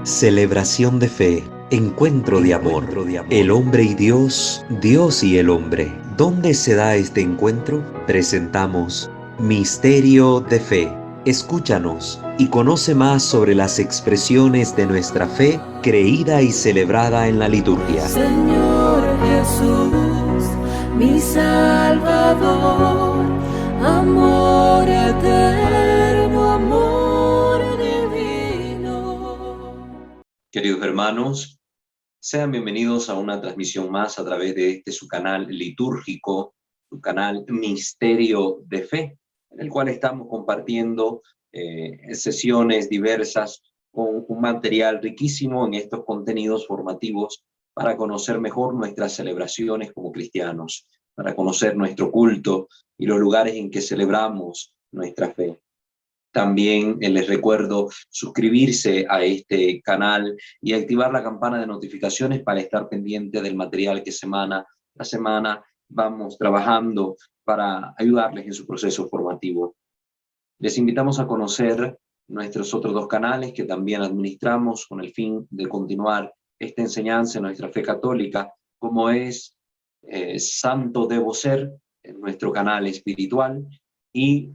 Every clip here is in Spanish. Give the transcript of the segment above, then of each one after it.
Celebración de fe, encuentro de amor, el hombre y Dios, Dios y el hombre. ¿Dónde se da este encuentro? Presentamos Misterio de Fe. Escúchanos y conoce más sobre las expresiones de nuestra fe creída y celebrada en la liturgia. Señor Jesús, mi Salvador, amor eterno, amor divino. Queridos hermanos, sean bienvenidos a una transmisión más a través de su canal litúrgico, su canal Misterio de Fe, en el cual estamos compartiendo sesiones diversas con un material riquísimo en estos contenidos formativos para conocer mejor nuestras celebraciones como cristianos, para conocer nuestro culto y los lugares en que celebramos nuestra fe. También les recuerdo suscribirse a este canal y activar la campana de notificaciones para estar pendiente del material que semana a semana vamos trabajando para ayudarles en su proceso formativo. Les invitamos a conocer nuestros otros dos canales que también administramos con el fin de continuar esta enseñanza en nuestra fe católica, como es Santo Debo Ser, en nuestro canal espiritual, y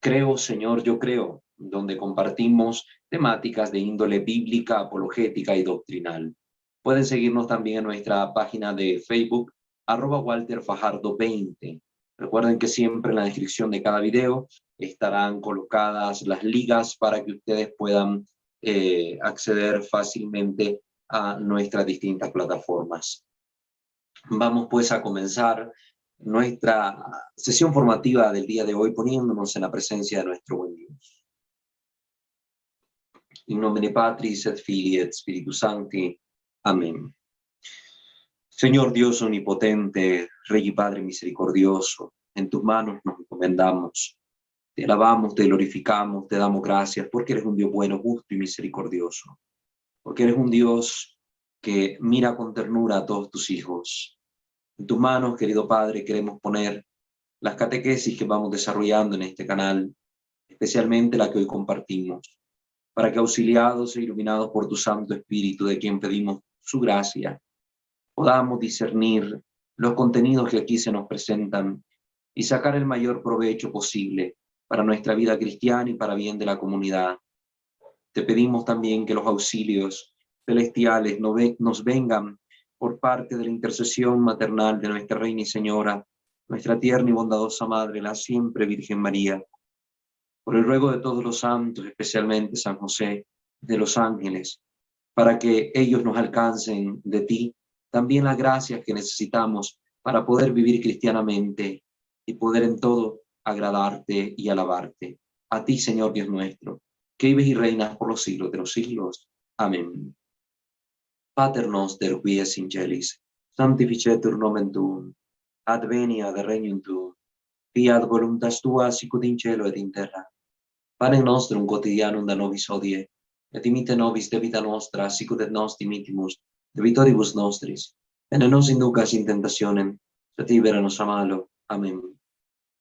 Creo, Señor, yo creo, donde compartimos temáticas de índole bíblica, apologética y doctrinal. Pueden seguirnos también en nuestra página de Facebook, @WalterFajardo20. Recuerden que siempre en la descripción de cada video estarán colocadas las ligas para que ustedes puedan acceder fácilmente a nuestras distintas plataformas. Vamos pues a comenzar nuestra sesión formativa del día de hoy poniéndonos en la presencia de nuestro buen Dios. In nomine Patris et Filii et Spiritus Sancti. Amén. Señor Dios omnipotente, Rey y Padre misericordioso, en tus manos nos encomendamos. Te alabamos, te glorificamos, te damos gracias porque eres un Dios bueno, justo y misericordioso. Porque eres un Dios que mira con ternura a todos tus hijos. En tus manos, querido Padre, queremos poner las catequesis que vamos desarrollando en este canal, especialmente la que hoy compartimos, para que auxiliados e iluminados por tu Santo Espíritu, de quien pedimos su gracia, podamos discernir los contenidos que aquí se nos presentan y sacar el mayor provecho posible para nuestra vida cristiana y para bien de la comunidad. Te pedimos también que los auxilios celestiales nos vengan por parte de la intercesión maternal de nuestra Reina y Señora, nuestra tierna y bondadosa Madre, la siempre Virgen María, por el ruego de todos los santos, especialmente San José, de los ángeles, para que ellos nos alcancen de ti también las gracias que necesitamos para poder vivir cristianamente y poder en todo agradarte y alabarte. A ti, Señor Dios nuestro, que vives y reinas por los siglos de los siglos. Amén. Pater noster, qui es in celis, sanctificetur nomen tuum, adveniat regnum tuum, fiat voluntas tua sicut in cielo et in terra. Panem nostrum quotidianum da nobis hodie, et imite nobis debita nostra, sicut et nos dimitimus debitoribus nostris, et ne nos inducas in tentationem, sed libera nos a malo. Amén.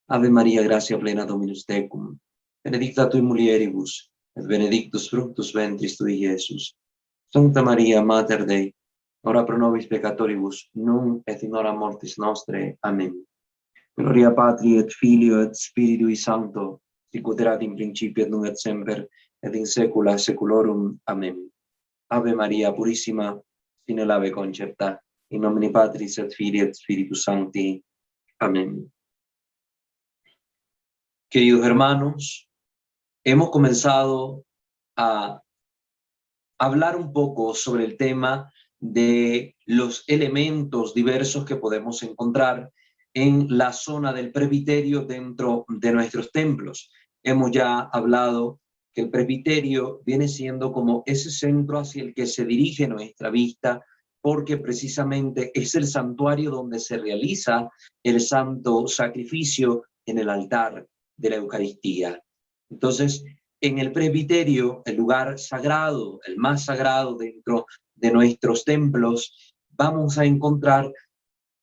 Ave Maria, gratia plena Dominus tecum, benedicta tui mulieribus, et benedictus fructus ventris tui, Iesus. Sancta Maria, Mater Dei, ora pro nobis peccatoribus, nunc et in hora mortis nostre. Amén. Gloria Patri et Filio et Spiritui Sancto, sicut erat in principio et nunc et semper, et in saecula saeculorum. Amén. Ave Maria purissima, sine labe concepta, in nomine Patris et Filii et Spiritus Sancti. Amén. Queridos hermanos, hemos comenzado a hablar un poco sobre el tema de los elementos diversos que podemos encontrar en la zona del presbiterio dentro de nuestros templos. Hemos ya hablado que el presbiterio viene siendo como ese centro hacia el que se dirige nuestra vista, porque precisamente es el santuario donde se realiza el santo sacrificio en el altar de la Eucaristía. Entonces, en el presbiterio, el lugar sagrado, el más sagrado dentro de nuestros templos, vamos a encontrar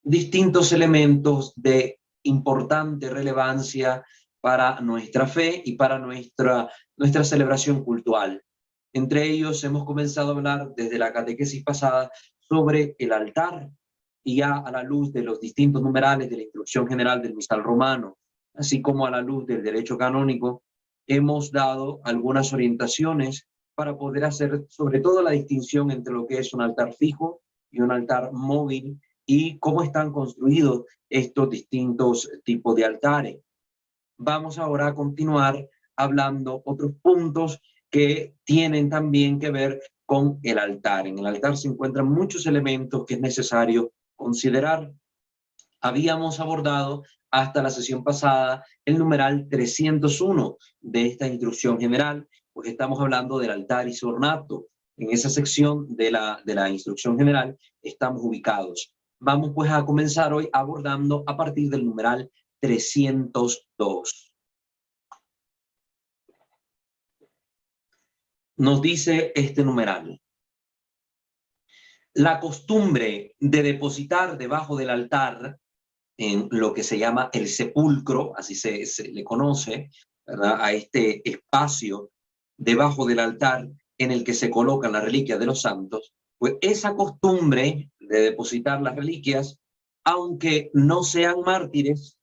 distintos elementos de importante relevancia para nuestra fe y para nuestra celebración cultual. Entre ellos hemos comenzado a hablar desde la catequesis pasada sobre el altar, y ya a la luz de los distintos numerales de la instrucción general del misal romano, así como a la luz del derecho canónico, hemos dado algunas orientaciones para poder hacer sobre todo la distinción entre lo que es un altar fijo y un altar móvil, y cómo están construidos estos distintos tipos de altares. Vamos ahora a continuar hablando otros puntos que tienen también que ver con el altar. En el altar se encuentran muchos elementos que es necesario considerar. Habíamos abordado hasta la sesión pasada el numeral 301 de esta instrucción general, pues estamos hablando del altar y su ornato. En esa sección de la instrucción general estamos ubicados. Vamos pues a comenzar hoy abordando a partir del numeral 302. Nos dice este numeral: la costumbre de depositar debajo del altar, en lo que se llama el sepulcro, así se le conoce, ¿verdad?, a este espacio debajo del altar en el que se colocan las reliquias de los santos, pues esa costumbre de depositar las reliquias, aunque no sean mártires,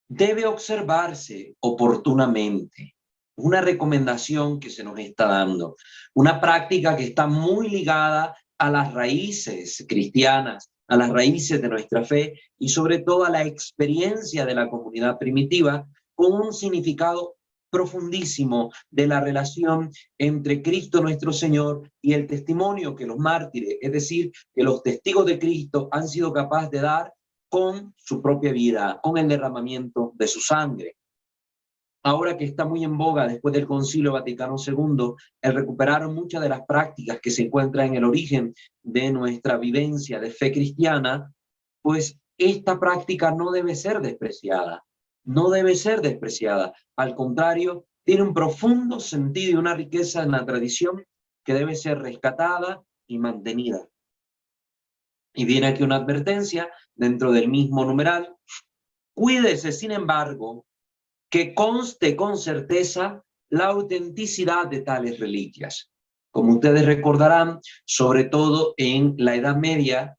debe observarse oportunamente. Una recomendación que se nos está dando, una práctica que está muy ligada a las raíces cristianas, a las raíces de nuestra fe y sobre todo a la experiencia de la comunidad primitiva, con un significado profundísimo de la relación entre Cristo nuestro Señor y el testimonio que los mártires, es decir, que los testigos de Cristo han sido capaces de dar con su propia vida, con el derramamiento de su sangre. Ahora que está muy en boga después del Concilio Vaticano II, el recuperar muchas de las prácticas que se encuentran en el origen de nuestra vivencia de fe cristiana, pues esta práctica no debe ser despreciada, no debe ser despreciada. Al contrario, tiene un profundo sentido y una riqueza en la tradición que debe ser rescatada y mantenida. Y viene aquí una advertencia dentro del mismo numeral: cuídese, sin embargo, que conste con certeza la autenticidad de tales reliquias. Como ustedes recordarán, sobre todo en la Edad Media,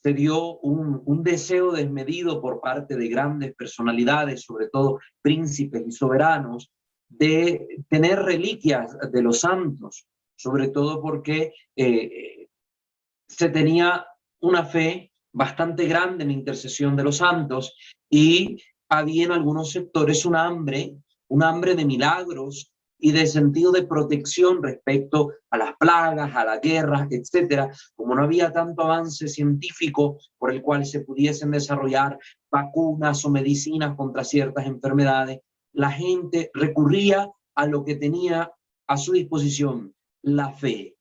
se dio un deseo desmedido por parte de grandes personalidades, sobre todo príncipes y soberanos, de tener reliquias de los santos, sobre todo porque se tenía una fe bastante grande en la intercesión de los santos, y había en algunos sectores un hambre de milagros y de sentido de protección respecto a las plagas, a las guerras, etcétera. Como no había tanto avance científico por el cual se pudiesen desarrollar vacunas o medicinas contra ciertas enfermedades, la gente recurría a lo que tenía a su disposición, la fe.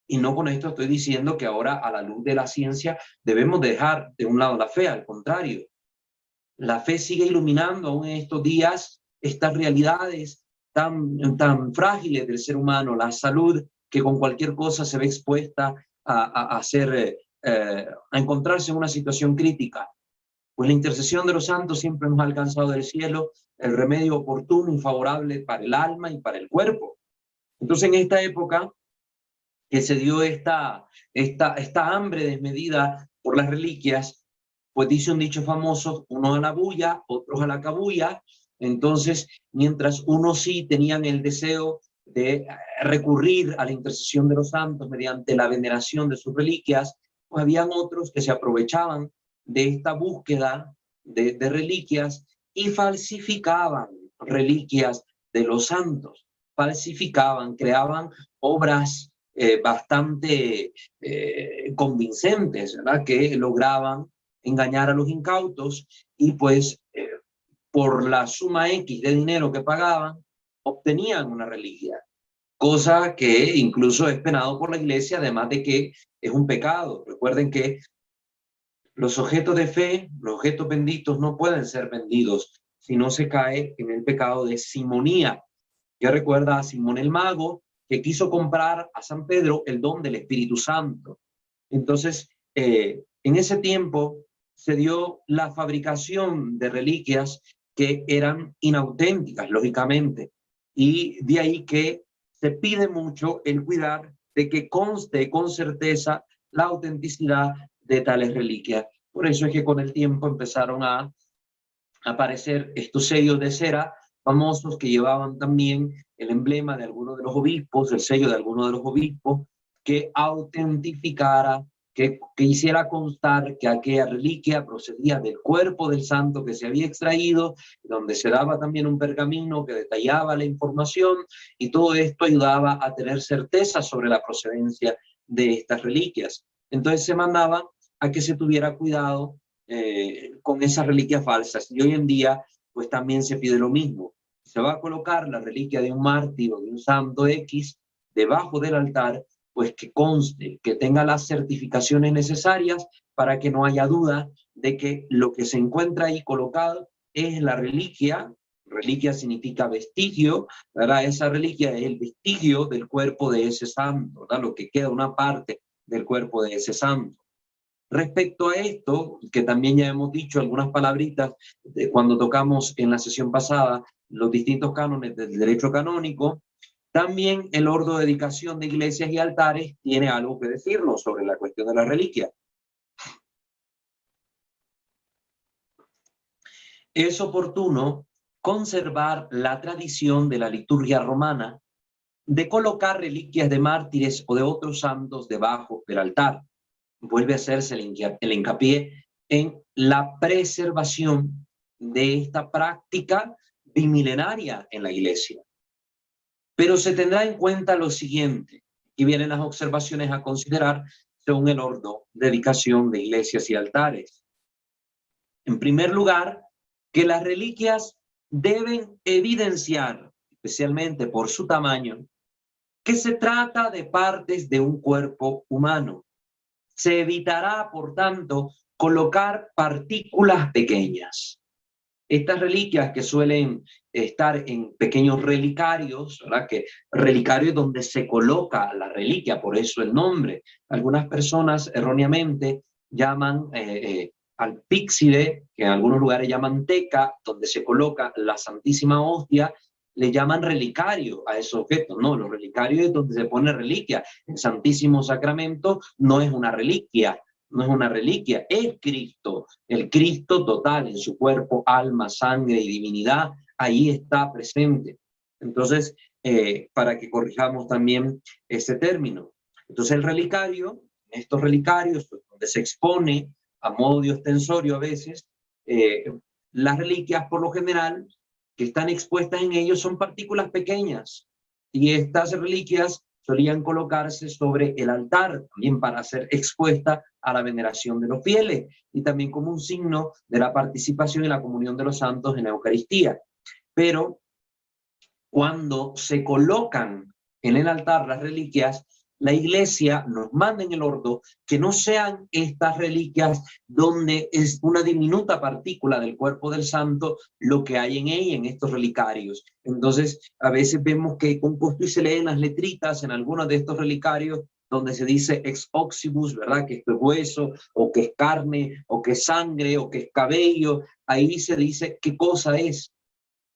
Y no con esto estoy diciendo que ahora, a la luz de la ciencia, debemos dejar de un lado la fe. Al contrario, la fe sigue iluminando aún en estos días estas realidades tan frágiles del ser humano, la salud que con cualquier cosa se ve expuesta a encontrarse en una situación crítica. Pues la intercesión de los santos siempre nos ha alcanzado del cielo el remedio oportuno y favorable para el alma y para el cuerpo. Entonces, en esta época que se dio esta hambre desmedida por las reliquias, pues dice un dicho famoso: uno a la bulla, otros a la cabulla. Entonces, mientras unos sí tenían el deseo de recurrir a la intercesión de los santos mediante la veneración de sus reliquias, pues habían otros que se aprovechaban de esta búsqueda de reliquias y falsificaban reliquias de los santos, falsificaban, creaban obras bastante convincentes, ¿verdad?, que lograban engañar a los incautos, y pues por la suma X de dinero que pagaban, obtenían una reliquia, cosa que incluso es penado por la Iglesia, además de que es un pecado. Recuerden que los objetos de fe, los objetos benditos, no pueden ser vendidos si no se cae en el pecado de simonía. Ya recuerda a Simón el Mago, que quiso comprar a San Pedro el don del Espíritu Santo. Entonces, en ese tiempo se dio la fabricación de reliquias que eran inauténticas, lógicamente, y de ahí que se pide mucho el cuidar de que conste con certeza la autenticidad de tales reliquias. Por eso es que con el tiempo empezaron a aparecer estos sellos de cera famosos que llevaban también el emblema de alguno de los obispos, el sello de alguno de los obispos, que autentificara, que hiciera constar que aquella reliquia procedía del cuerpo del santo que se había extraído, donde se daba también un pergamino que detallaba la información, y todo esto ayudaba a tener certeza sobre la procedencia de estas reliquias. Entonces se mandaba a que se tuviera cuidado con esas reliquias falsas. Y hoy en día, pues también se pide lo mismo. Se va a colocar la reliquia de un mártir o de un santo X debajo del altar, pues que conste, que tenga las certificaciones necesarias para que no haya duda de que lo que se encuentra ahí colocado es la reliquia. Reliquia significa vestigio, ¿verdad? Esa reliquia es el vestigio del cuerpo de ese santo, ¿verdad? Lo que queda, una parte del cuerpo de ese santo. Respecto a esto, que también ya hemos dicho algunas palabritas cuando tocamos en la sesión pasada los distintos cánones del derecho canónico, también el orden de dedicación de iglesias y altares tiene algo que decirnos sobre la cuestión de la reliquia. Es oportuno conservar la tradición de la liturgia romana de colocar reliquias de mártires o de otros santos debajo del altar. Vuelve a hacerse el hincapié en la preservación de esta práctica bimilenaria en la iglesia. Pero se tendrá en cuenta lo siguiente, y vienen las observaciones a considerar según el orden de dedicación de iglesias y altares. En primer lugar, que las reliquias deben evidenciar, especialmente por su tamaño, que se trata de partes de un cuerpo humano. Se evitará, por tanto, colocar partículas pequeñas. Estas reliquias que suelen estar en pequeños relicarios, ¿verdad? Que relicarios donde se coloca la reliquia, por eso el nombre. Algunas personas erróneamente llaman al píxide, que en algunos lugares llaman teca, donde se coloca la Santísima Hostia, le llaman relicario a esos objetos. No, los relicarios es donde se pone reliquia. El Santísimo Sacramento no es una reliquia, no es una reliquia, es Cristo, el Cristo total en su cuerpo, alma, sangre y divinidad, ahí está presente. Entonces, para que corrijamos también ese término. Entonces, el relicario, estos relicarios, donde se expone a modo de ostensorio a veces, las reliquias por lo general que están expuestas en ellos son partículas pequeñas, y estas reliquias solían colocarse sobre el altar, también para ser expuesta a la veneración de los fieles, y también como un signo de la participación en la comunión de los santos en la Eucaristía. Pero cuando se colocan en el altar las reliquias, la iglesia nos manda en el ordo que no sean estas reliquias donde es una diminuta partícula del cuerpo del santo lo que hay en ella, en estos relicarios. Entonces, a veces vemos que con costo y se leen las letritas en algunos de estos relicarios donde se dice ex oxibus, ¿verdad? Que esto es hueso, o que es carne, o que es sangre, o que es cabello. Ahí se dice qué cosa es.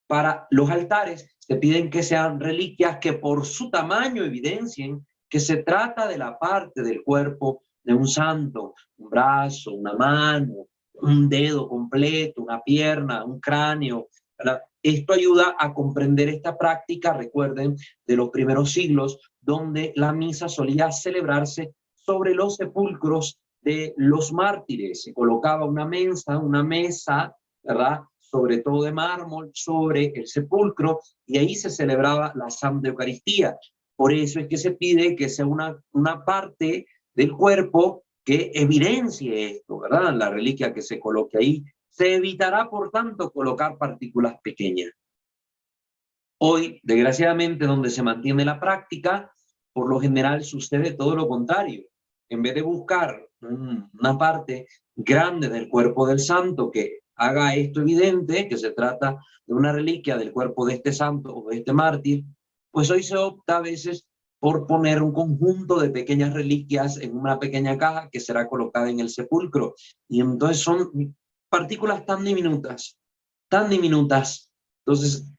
Para los altares se piden que sean reliquias que por su tamaño evidencien que se trata de la parte del cuerpo de un santo, un brazo, una mano, un dedo completo, una pierna, un cráneo, ¿verdad? Esto ayuda a comprender esta práctica, recuerden, de los primeros siglos, donde la misa solía celebrarse sobre los sepulcros de los mártires. Se colocaba una mesa, ¿verdad? Sobre todo de mármol, sobre el sepulcro, y ahí se celebraba la Santa Eucaristía. Por eso es que se pide que sea una parte del cuerpo que evidencie esto, ¿verdad? La reliquia que se coloque ahí. Se evitará, por tanto, colocar partículas pequeñas. Hoy, desgraciadamente, donde se mantiene la práctica, por lo general sucede todo lo contrario. En vez de buscar una parte grande del cuerpo del santo que haga esto evidente, que se trata de una reliquia del cuerpo de este santo o de este mártir, pues hoy se opta a veces por poner un conjunto de pequeñas reliquias en una pequeña caja que será colocada en el sepulcro. Y entonces son partículas tan diminutas, tan diminutas. Entonces,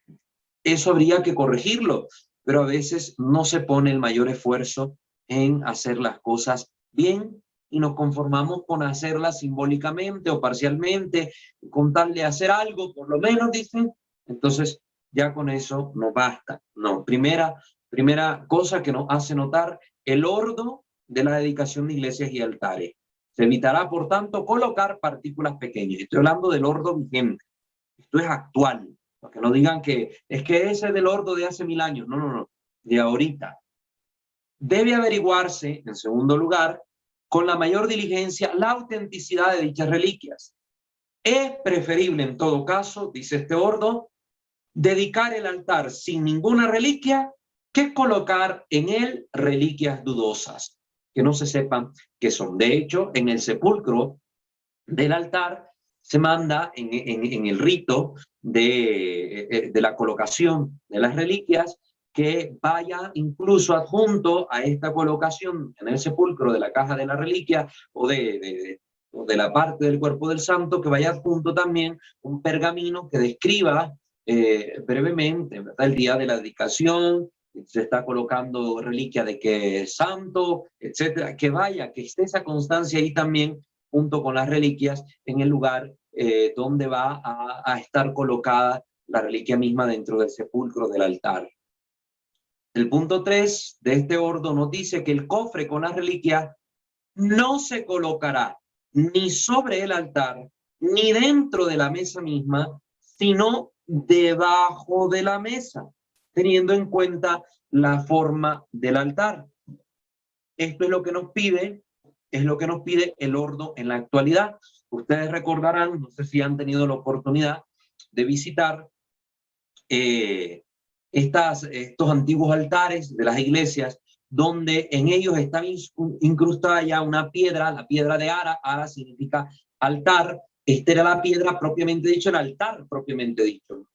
eso habría que corregirlo. pero a veces no se pone el mayor esfuerzo en hacer las cosas bien y nos conformamos con hacerlas simbólicamente o parcialmente, con tal de hacer algo, por lo menos, dicen, entonces ya con eso no basta. No, primera cosa que nos hace notar el ordo de la dedicación de iglesias y altares. Se evitará, por tanto, colocar partículas pequeñas. Estoy hablando del ordo vigente. Esto es actual. Para que no digan que es que ese es del ordo de hace 1000 años. No, no, no. De ahorita. Debe averiguarse, en segundo lugar, con la mayor diligencia, la autenticidad de dichas reliquias. Es preferible, en todo caso, dice este ordo, dedicar el altar sin ninguna reliquia que colocar en él reliquias dudosas, que no se sepan qué son. De hecho, en el sepulcro del altar se manda en el rito de la colocación de las reliquias que vaya incluso adjunto a esta colocación en el sepulcro de la caja de la reliquia o de la parte del cuerpo del santo, que vaya adjunto también un pergamino que describa brevemente, ¿verdad?, el día de la dedicación, se está colocando reliquia de que es santo, etcétera, que vaya, que esté esa constancia ahí también junto con las reliquias en el lugar donde va a estar colocada la reliquia misma dentro del sepulcro del altar. El punto 3 de este ordo nos dice que el cofre con las reliquias no se colocará ni sobre el altar, ni dentro de la mesa misma, sino debajo de la mesa, teniendo en cuenta la forma del altar. Esto es lo que nos pide, el ordo en la actualidad. Ustedes recordarán, no sé si han tenido la oportunidad de visitar estos antiguos altares de las iglesias, donde en ellos está incrustada ya una piedra, la piedra de Ara. Ara significa altar. Esta era la piedra propiamente dicho, el altar propiamente dicho,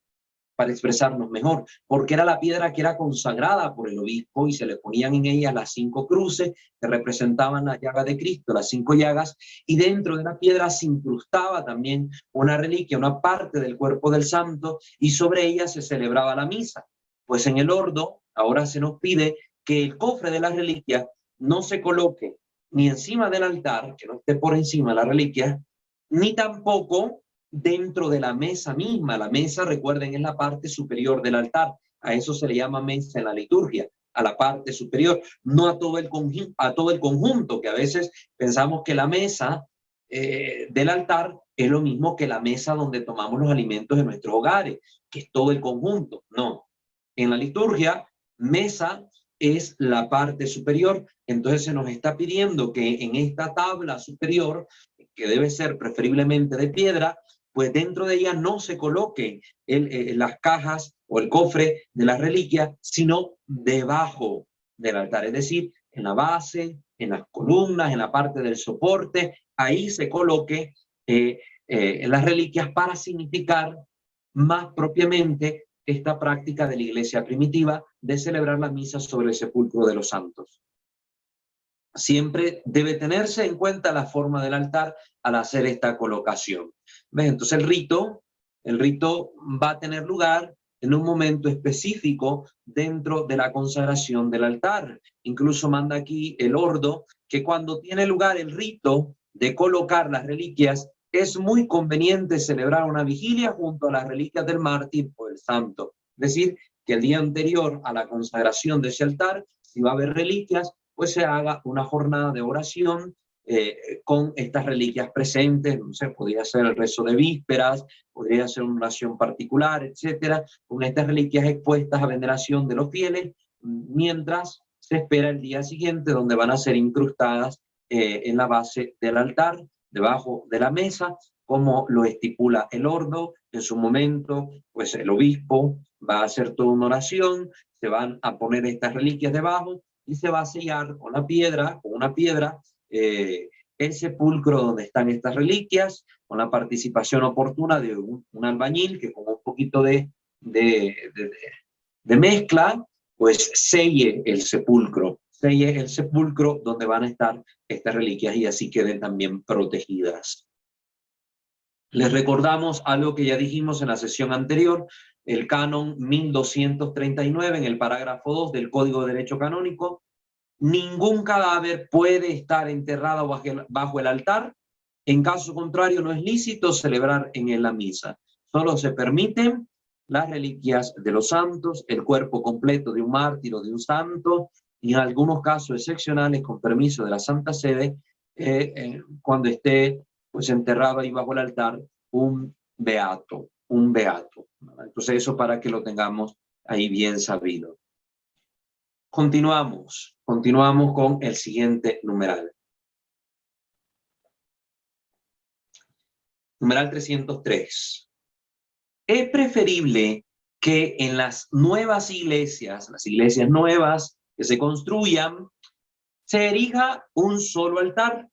para expresarnos mejor, porque era la piedra que era consagrada por el obispo y se le ponían en ella las 5 cruces que representaban la llaga de Cristo, las 5 llagas, y dentro de la piedra se incrustaba también una reliquia, una parte del cuerpo del santo, y sobre ella se celebraba la misa. Pues en el ordo ahora se nos pide que el cofre de las reliquias no se coloque ni encima del altar, que no esté por encima de la reliquia, ni tampoco dentro de la mesa misma. La mesa, recuerden, es la parte superior del altar. A eso se le llama mesa en la liturgia, a la parte superior, no a todo el conjunto, que a veces pensamos que la mesa del altar es lo mismo que la mesa donde tomamos los alimentos de nuestros hogares, que es todo el conjunto. No. En la liturgia, mesa es la parte superior. Entonces se nos está pidiendo que en esta tabla superior, que debe ser preferiblemente de piedra, pues dentro de ella no se coloquen las cajas o el cofre de las reliquias, sino debajo del altar, es decir, en la base, en las columnas, en la parte del soporte, ahí se coloque las reliquias para significar más propiamente esta práctica de la iglesia primitiva de celebrar la misa sobre el sepulcro de los santos. Siempre debe tenerse en cuenta la forma del altar al hacer esta colocación. ¿Ves? Entonces el rito va a tener lugar en un momento específico dentro de la consagración del altar. Incluso manda aquí el ordo que cuando tiene lugar el rito de colocar las reliquias, es muy conveniente celebrar una vigilia junto a las reliquias del mártir o del santo. Es decir, que el día anterior a la consagración de ese altar, si va a haber reliquias, pues se haga una jornada de oración con estas reliquias presentes. No sé, podría ser el rezo de vísperas, podría ser una oración particular, etcétera, con estas reliquias expuestas a veneración de los fieles, mientras se espera el día siguiente, donde van a ser incrustadas en la base del altar, debajo de la mesa, como lo estipula el ordo. En su momento, pues el obispo va a hacer toda una oración, se van a poner estas reliquias debajo y se va a sellar con una piedra, el sepulcro donde están estas reliquias, con la participación oportuna de un albañil que con un poquito de mezcla, pues selle el sepulcro donde van a estar estas reliquias y así queden también protegidas. Les recordamos algo que ya dijimos en la sesión anterior. el canon 1239, en el parágrafo 2 del Código de Derecho Canónico, ningún cadáver puede estar enterrado bajo el altar. En caso contrario, no es lícito celebrar en él la misa. Solo se permiten las reliquias de los santos, el cuerpo completo de un mártir o de un santo, y en algunos casos excepcionales, con permiso de la Santa Sede, cuando esté pues enterrado ahí bajo el altar un beato. Entonces eso para que lo tengamos ahí bien sabido. Continuamos con el siguiente numeral. Numeral 303. Es preferible que en las nuevas iglesias, las iglesias nuevas que se construyan, se erija un solo altar,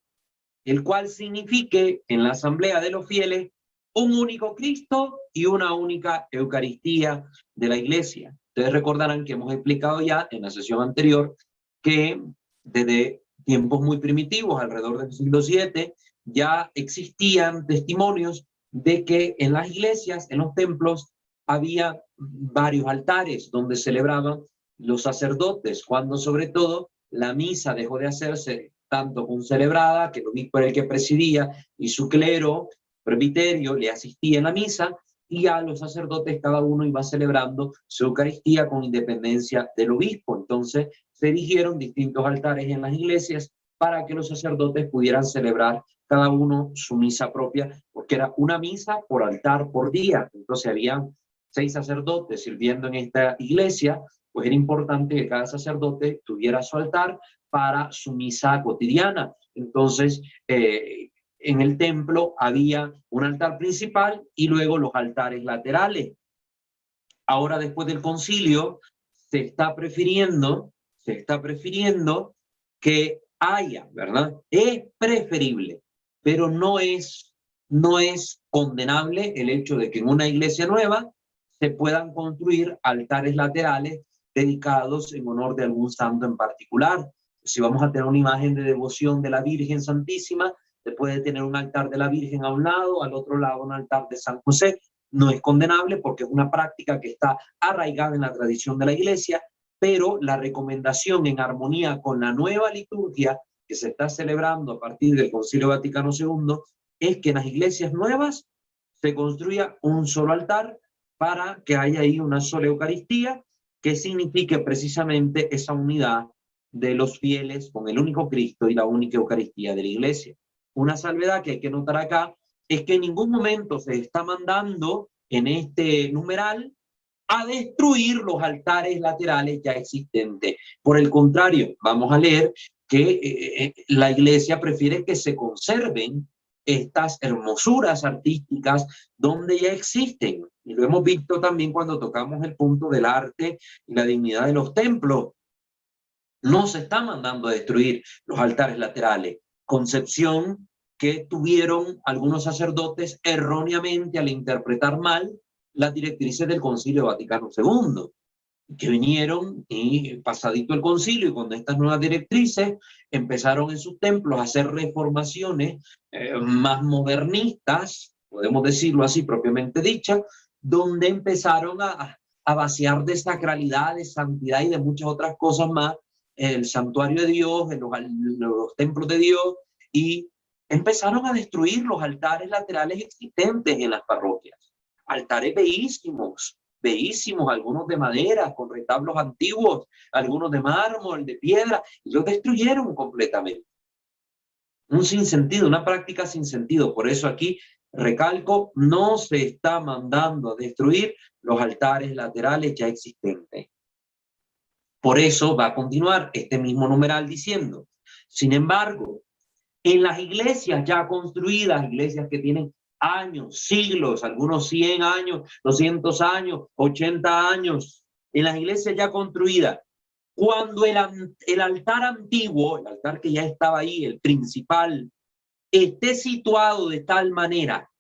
el cual signifique en la asamblea de los fieles un único Cristo y una única Eucaristía de la iglesia. Ustedes recordarán que hemos explicado ya en la sesión anterior que desde tiempos muy primitivos, alrededor del siglo VII, ya existían testimonios de que en las iglesias, en los templos, había varios altares donde celebraban los sacerdotes, cuando sobre todo la misa dejó de hacerse tanto concelebrada, que el obispo era el que presidía y su clero, presbiterio, le asistía en la misa, y a los sacerdotes cada uno iba celebrando su Eucaristía con independencia del obispo. Entonces se erigieron distintos altares en las iglesias para que los sacerdotes pudieran celebrar cada uno su misa propia, porque era una misa por altar por día. Entonces habían 6 sacerdotes sirviendo en esta iglesia, pues era importante que cada sacerdote tuviera su altar para su misa cotidiana. Entonces, en el templo había un altar principal y luego los altares laterales. Ahora, después del concilio, se está prefiriendo que haya, ¿verdad? Es preferible, pero no es condenable el hecho de que en una iglesia nueva se puedan construir altares laterales dedicados en honor de algún santo en particular. Si vamos a tener una imagen de devoción de la Virgen Santísima, se puede tener un altar de la Virgen a un lado, al otro lado un altar de San José. No es condenable porque es una práctica que está arraigada en la tradición de la iglesia, pero la recomendación en armonía con la nueva liturgia que se está celebrando a partir del Concilio Vaticano II es que en las iglesias nuevas se construya un solo altar para que haya ahí una sola Eucaristía que signifique precisamente esa unidad de los fieles con el único Cristo y la única Eucaristía de la iglesia. Una salvedad que hay que notar acá es que en ningún momento se está mandando en este numeral a destruir los altares laterales ya existentes. Por el contrario, vamos a leer que la iglesia prefiere que se conserven estas hermosuras artísticas donde ya existen. Y lo hemos visto también cuando tocamos el punto del arte y la dignidad de los templos. No se está mandando a destruir los altares laterales. Concepción que tuvieron algunos sacerdotes erróneamente al interpretar mal las directrices del Concilio Vaticano II, que vinieron y pasadito el concilio y con estas nuevas directrices empezaron en sus templos a hacer reformaciones más modernistas, podemos decirlo así propiamente dicha, donde empezaron a vaciar de sacralidad, de santidad y de muchas otras cosas más el santuario de Dios, los templos de Dios, y empezaron a destruir los altares laterales existentes en las parroquias. Altares bellísimos, algunos de madera, con retablos antiguos, algunos de mármol, de piedra, y los destruyeron completamente. Un sinsentido, una práctica sin sentido. Por eso aquí recalco, no se está mandando a destruir los altares laterales ya existentes. Por eso va a continuar este mismo numeral diciendo, sin embargo, en las iglesias ya construidas, iglesias que tienen años, siglos, algunos 100 años, 200 años, 80 años, en las iglesias ya construidas, cuando el altar antiguo, el altar que ya estaba ahí, el principal, esté situado de tal manera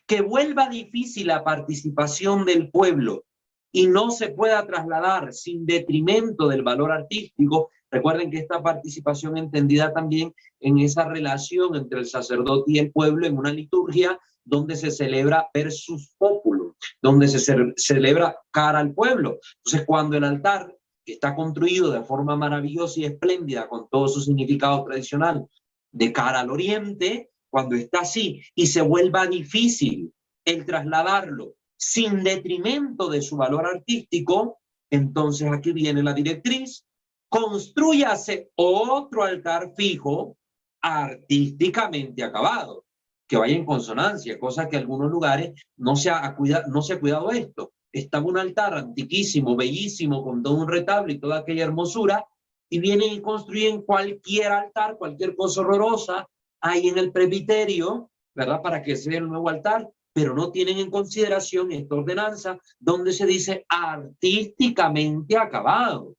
que vuelva difícil la participación del pueblo y no se pueda trasladar sin detrimento del valor artístico. Recuerden que esta participación entendida también en esa relación entre el sacerdote y el pueblo en una liturgia donde se celebra versus populum, donde se celebra cara al pueblo. Entonces, cuando el altar está construido de forma maravillosa y espléndida, con todo su significado tradicional, de cara al oriente, cuando está así y se vuelva difícil el trasladarlo sin detrimento de su valor artístico, entonces aquí viene la directriz: constrúyase otro altar fijo artísticamente acabado, que vaya en consonancia, cosa que en algunos lugares no se ha cuidado esto. Estaba un altar antiquísimo, bellísimo, con todo un retablo y toda aquella hermosura, y vienen y construyen cualquier altar, cualquier cosa horrorosa ahí en el presbiterio, ¿verdad? Para que sea el nuevo altar, pero no tienen en consideración esta ordenanza donde se dice artísticamente acabado.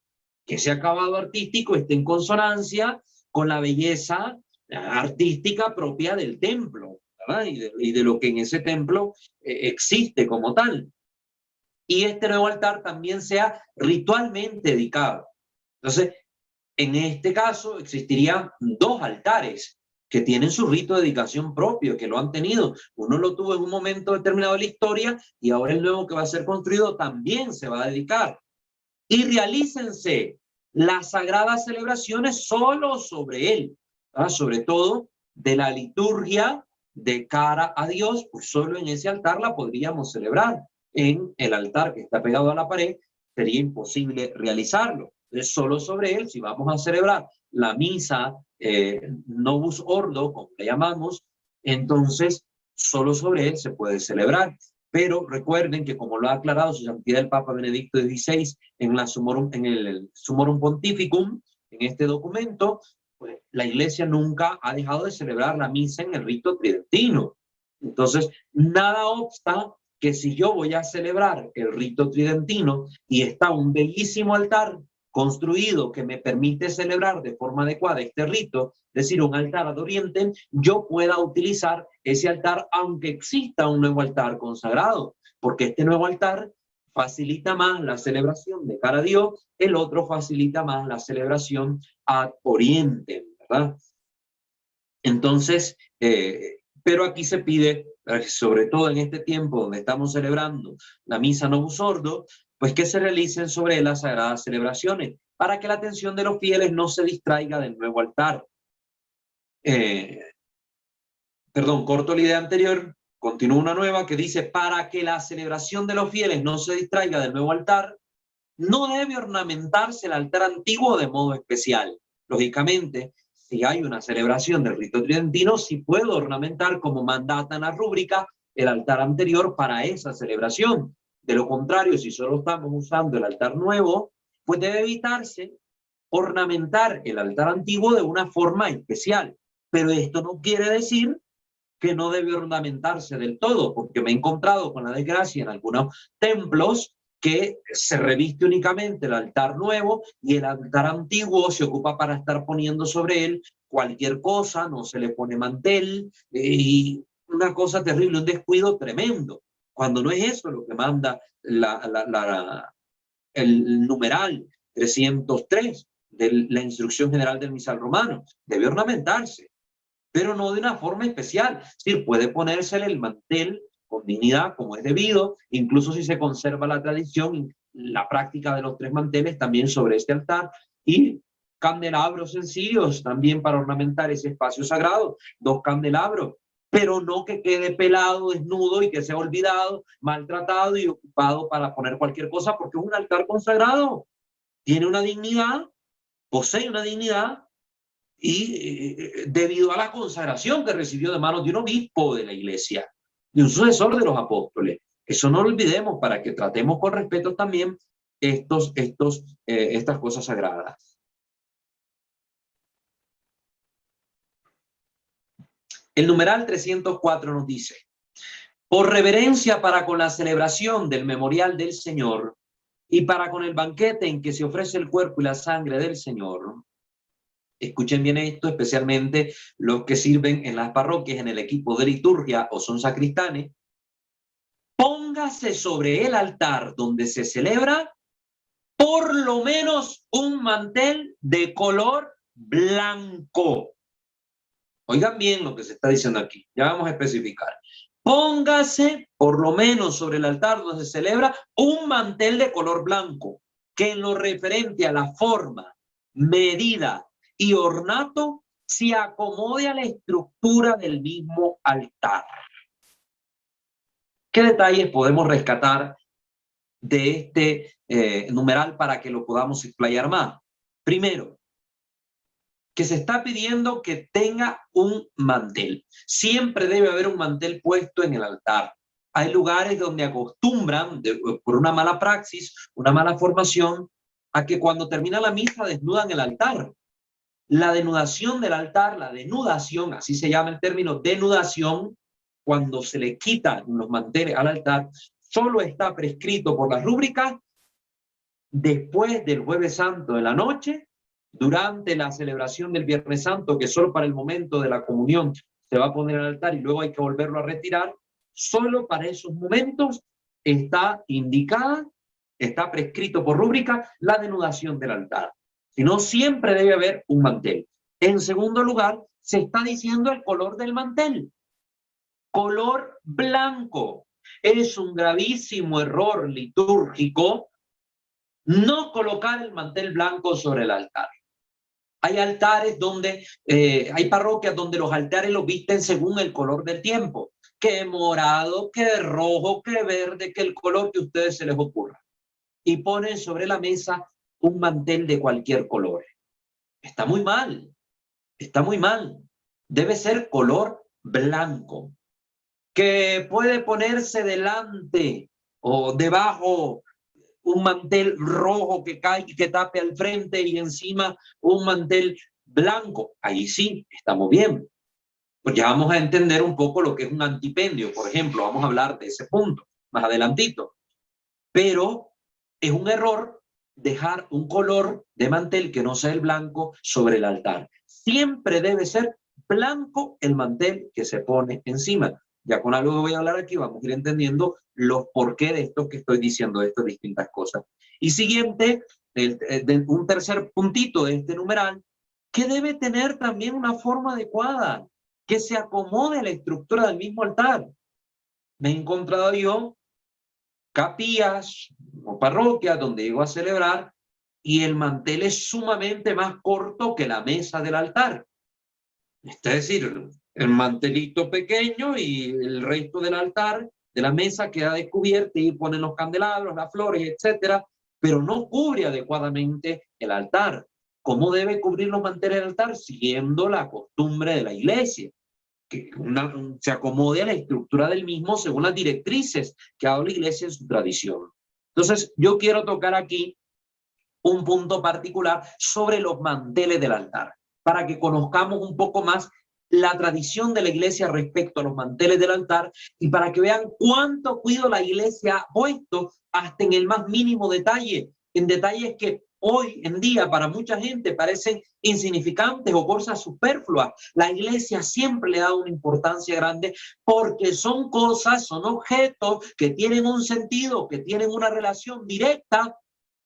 Que ese acabado artístico esté en consonancia con la belleza artística propia del templo, ¿verdad? Y de lo que en ese templo existe como tal. Y este nuevo altar también sea ritualmente dedicado. Entonces, en este caso existirían dos altares que tienen su rito de dedicación propio, que lo han tenido. Uno lo tuvo en un momento determinado de la historia y ahora el nuevo que va a ser construido también se va a dedicar. Y realícense las sagradas celebraciones solo sobre él, ¿verdad? Sobre todo de la liturgia de cara a Dios, pues solo en ese altar la podríamos celebrar. En el altar que está pegado a la pared sería imposible realizarlo. Entonces, solo sobre él, si vamos a celebrar la misa Novus Ordo, como le llamamos, entonces solo sobre él se puede celebrar. Pero recuerden que, como lo ha aclarado su santidad el Papa Benedicto XVI en el Summorum Pontificum, en este documento, pues, la Iglesia nunca ha dejado de celebrar la misa en el rito tridentino. Entonces, nada obsta que si yo voy a celebrar el rito tridentino y está un bellísimo altar construido que me permite celebrar de forma adecuada este rito, es decir, un altar ad oriente, yo pueda utilizar ese altar aunque exista un nuevo altar consagrado, porque este nuevo altar facilita más la celebración de cara a Dios, el otro facilita más la celebración ad oriente, ¿verdad? Entonces, pero aquí se pide, sobre todo en este tiempo donde estamos celebrando la misa Novus Ordo, pues que se realicen sobre las sagradas celebraciones, para que la atención de los fieles no se distraiga del nuevo altar. Corto la idea anterior, continúo una nueva que dice: para que la celebración de los fieles no se distraiga del nuevo altar, no debe ornamentarse el altar antiguo de modo especial. Lógicamente, si hay una celebración del rito tridentino, sí puedo ornamentar, como mandata en la rúbrica, el altar anterior para esa celebración. De lo contrario, si solo estamos usando el altar nuevo, pues debe evitarse ornamentar el altar antiguo de una forma especial. Pero esto no quiere decir que no debe ornamentarse del todo, porque me he encontrado con la desgracia en algunos templos que se reviste únicamente el altar nuevo y el altar antiguo se ocupa para estar poniendo sobre él cualquier cosa, no se le pone mantel, y una cosa terrible, un descuido tremendo, cuando no es eso lo que manda el numeral 303 de la Instrucción General del Misal Romano. Debe ornamentarse, pero no de una forma especial. Es decir, puede ponérsele el mantel con dignidad, como es debido, incluso si se conserva la tradición, la práctica de los 3 manteles también sobre este altar, y candelabros sencillos también para ornamentar ese espacio sagrado, 2 candelabros, pero no que quede pelado, desnudo y que sea olvidado, maltratado y ocupado para poner cualquier cosa, porque es un altar consagrado, tiene una dignidad, posee una dignidad, y debido a la consagración que recibió de manos de un obispo de la iglesia, de un sucesor de los apóstoles. Eso no lo olvidemos, para que tratemos con respeto también estas cosas sagradas. El numeral 304 nos dice: por reverencia para con la celebración del memorial del Señor y para con el banquete en que se ofrece el cuerpo y la sangre del Señor. Escuchen bien esto, especialmente los que sirven en las parroquias en el equipo de liturgia o son sacristanes. Póngase sobre el altar donde se celebra por lo menos un mantel de color blanco. Oigan bien lo que se está diciendo aquí, ya vamos a especificar. póngase por lo menos sobre el altar donde se celebra un mantel de color blanco, que en lo referente a la forma, medida y ornato se acomode a la estructura del mismo altar. ¿Qué detalles podemos rescatar de este numeral para que lo podamos explayar más? Primero, que se está pidiendo que tenga un mantel. Siempre debe haber un mantel puesto en el altar. Hay lugares donde acostumbran, por una mala praxis, una mala formación, a que cuando termina la misa desnudan el altar. La denudación del altar, la denudación, así se llama el término denudación, cuando se le quitan los manteles al altar, solo está prescrito por las rúbricas después del Jueves Santo de la noche, durante la celebración del Viernes Santo, que solo para el momento de la comunión se va a poner al altar y luego hay que volverlo a retirar. Solo para esos momentos está indicada, está prescrito por rúbrica la denudación del altar. Si no, siempre debe haber un mantel. En segundo lugar, se está diciendo el color del mantel. Color blanco. Es un gravísimo error litúrgico no colocar el mantel blanco sobre el altar. Hay altares donde, hay parroquias donde los altares los visten según el color del tiempo. Que morado, que rojo, que verde, que el color que a ustedes se les ocurra. Y ponen sobre la mesa un mantel de cualquier color. Está muy mal, está muy mal. Debe ser color blanco. Que puede ponerse delante o debajo un mantel rojo que cae y que tape al frente y encima un mantel blanco. Ahí sí, estamos bien. Pues ya vamos a entender un poco lo que es un antipendio, por ejemplo. Vamos a hablar de ese punto más adelantito. Pero es un error dejar un color de mantel que no sea el blanco sobre el altar. Siempre debe ser blanco el mantel que se pone encima. Ya con algo que voy a hablar aquí vamos a ir entendiendo los porqué de esto que estoy diciendo, de estas distintas cosas. Y siguiente, un tercer puntito de este numeral, que debe tener también una forma adecuada, que se acomode a la estructura del mismo altar. Me he encontrado yo capillas o parroquias donde llego a celebrar y el mantel es sumamente más corto que la mesa del altar. Es decir, el mantelito pequeño y el resto del altar, de la mesa, queda descubierto y ponen los candelabros, las flores, etcétera, pero no cubre adecuadamente el altar. ¿Cómo debe cubrir los manteles del altar? Siguiendo la costumbre de la iglesia, que se acomode a la estructura del mismo según las directrices que ha dado la iglesia en su tradición. Entonces, yo quiero tocar aquí un punto particular sobre los manteles del altar, para que conozcamos un poco más la tradición de la iglesia respecto a los manteles del altar y para que vean cuánto cuidado la iglesia ha puesto hasta en el más mínimo detalle, en detalles que hoy en día para mucha gente parecen insignificantes o cosas superfluas. La iglesia siempre le da una importancia grande porque son cosas, son objetos que tienen un sentido, que tienen una relación directa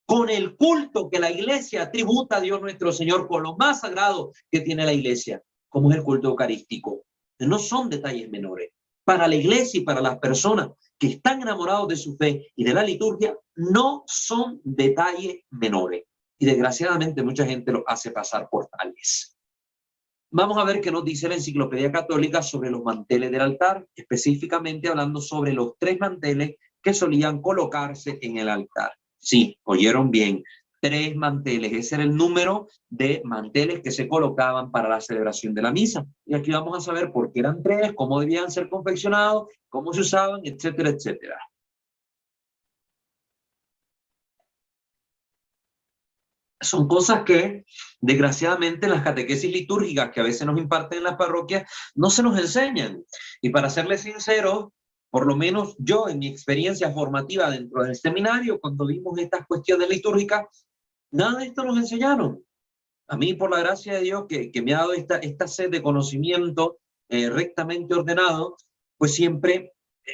con el culto que la iglesia tributa a Dios nuestro Señor, con lo más sagrado que tiene la iglesia, como es el culto eucarístico. No son detalles menores. Para la iglesia y para las personas que están enamorados de su fe y de la liturgia, no son detalles menores. Y desgraciadamente mucha gente lo hace pasar por tales. Vamos a ver qué nos dice la Enciclopedia Católica sobre los manteles del altar, específicamente hablando sobre los 3 manteles que solían colocarse en el altar. Sí, oyeron bien, 3 manteles. Ese era el número de manteles que se colocaban para la celebración de la misa. Y aquí vamos a saber por qué eran 3, cómo debían ser confeccionados, cómo se usaban, etcétera, etcétera. Son cosas que, desgraciadamente, en las catequesis litúrgicas que a veces nos imparten en las parroquias, no se nos enseñan. Y para serles sincero, por lo menos yo, en mi experiencia formativa dentro del seminario, cuando vimos estas cuestiones litúrgicas, nada de esto nos enseñaron. A mí, por la gracia de Dios, que me ha dado esta sed de conocimiento rectamente ordenado, pues siempre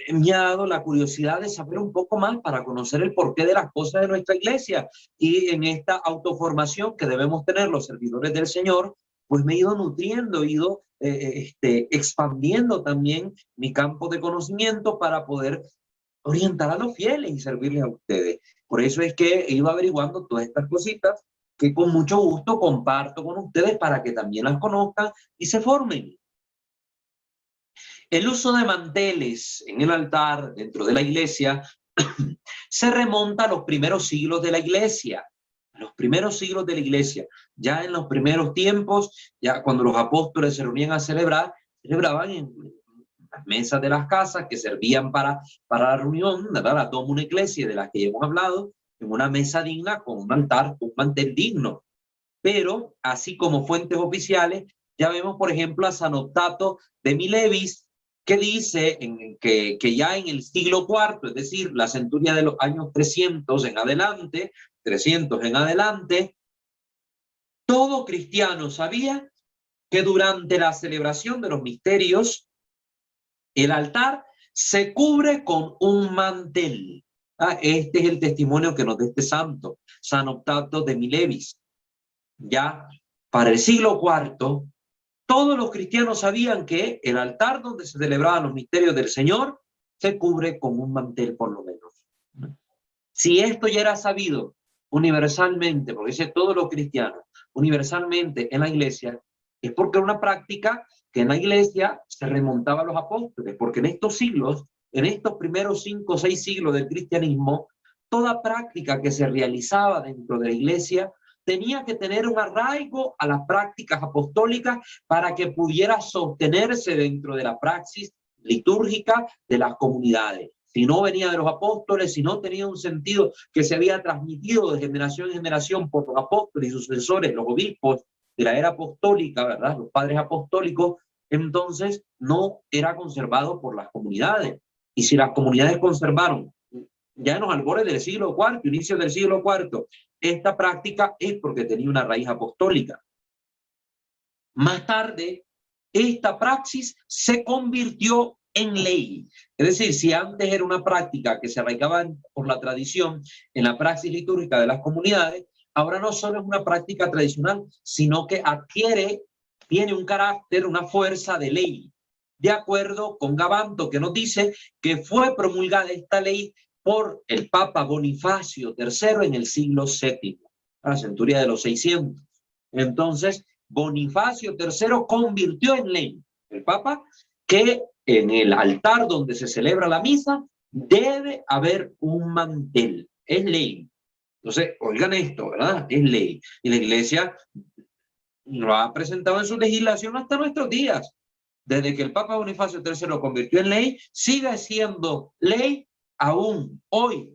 me ha dado la curiosidad de saber un poco más para conocer el porqué de las cosas de nuestra iglesia. Y en esta autoformación que debemos tener los servidores del Señor, pues me he ido nutriendo, he ido expandiendo también mi campo de conocimiento para poder orientar a los fieles y servirles a ustedes. Por eso es que he ido averiguando todas estas cositas que con mucho gusto comparto con ustedes para que también las conozcan y se formen. El uso de manteles en el altar dentro de la iglesia se remonta a los primeros siglos de la iglesia. A los primeros siglos de la iglesia. Ya en los primeros tiempos, ya cuando los apóstoles se reunían a celebrar, celebraban en las mesas de las casas que servían para la reunión, ¿verdad? La toma una iglesia de la que hemos hablado, en una mesa digna con un altar, un mantel digno. Pero, así como fuentes oficiales, ya vemos, por ejemplo, a San Optato de Milevis, que dice que ya en el siglo IV, es decir, la centuria de los años 300 en adelante, todo cristiano sabía que durante la celebración de los misterios, el altar se cubre con un mantel. Este es el testimonio que nos da este santo, San Optato de Milevis. Ya para el siglo IV, todos los cristianos sabían que el altar donde se celebraban los misterios del Señor se cubre con un mantel por lo menos. Si esto ya era sabido universalmente, porque dice todos los cristianos, universalmente en la iglesia, es porque era una práctica que en la iglesia se remontaba a los apóstoles, porque en estos siglos, en estos primeros 5 o 6 siglos del cristianismo, toda práctica que se realizaba dentro de la iglesia tenía que tener un arraigo a las prácticas apostólicas para que pudiera sostenerse dentro de la praxis litúrgica de las comunidades. Si no venía de los apóstoles, si no tenía un sentido que se había transmitido de generación en generación por los apóstoles y sus sucesores, los obispos de la era apostólica, ¿verdad? Los padres apostólicos, entonces no era conservado por las comunidades. Y si las comunidades conservaron ya en los albores del siglo IV, inicio del siglo IV, esta práctica es porque tenía una raíz apostólica. Más tarde, esta praxis se convirtió en ley. Es decir, si antes era una práctica que se arraigaba por la tradición en la praxis litúrgica de las comunidades, ahora no solo es una práctica tradicional, sino que tiene un carácter, una fuerza de ley. De acuerdo con Gabanto, que nos dice que fue promulgada esta ley por el Papa Bonifacio III en el siglo VII, a la centuria de los 600. Entonces, Bonifacio III convirtió en ley, el Papa, que en el altar donde se celebra la misa debe haber un mantel. Es ley. Entonces, oigan esto, ¿verdad? Es ley. Y la Iglesia lo ha presentado en su legislación hasta nuestros días. Desde que el Papa Bonifacio III lo convirtió en ley, sigue siendo ley aún hoy,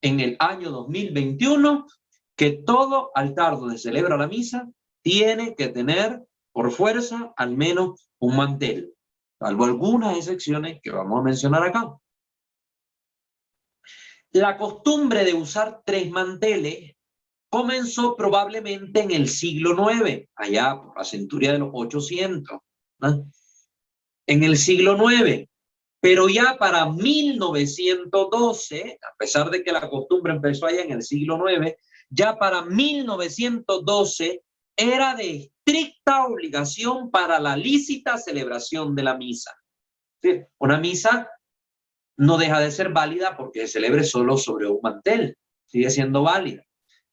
en el año 2021, que todo altar donde se celebra la misa tiene que tener por fuerza al menos un mantel, salvo algunas excepciones que vamos a mencionar acá. La costumbre de usar 3 manteles comenzó probablemente en el siglo IX, allá por la centuria de los 800, ¿no? En el siglo IX. Pero ya para 1912, a pesar de que la costumbre empezó allá en el siglo IX, ya para 1912 era de estricta obligación para la lícita celebración de la misa. ¿Sí? Una misa no deja de ser válida porque se celebre solo sobre un mantel, sigue siendo válida.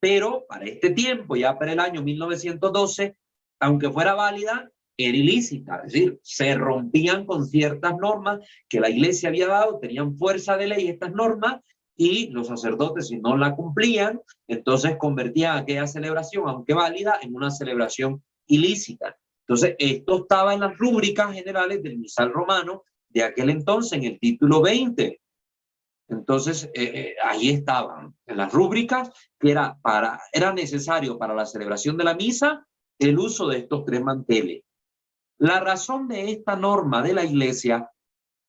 Pero para este tiempo, ya para el año 1912, aunque fuera válida, era ilícita, es decir, se rompían con ciertas normas que la iglesia había dado, tenían fuerza de ley estas normas, y los sacerdotes, si no la cumplían, entonces convertían aquella celebración, aunque válida, en una celebración ilícita. Entonces, esto estaba en las rúbricas generales del misal romano de aquel entonces, en el título 20. Entonces, ahí estaban, en las rúbricas, que era necesario para la celebración de la misa el uso de estos 3 manteles. La razón de esta norma de la iglesia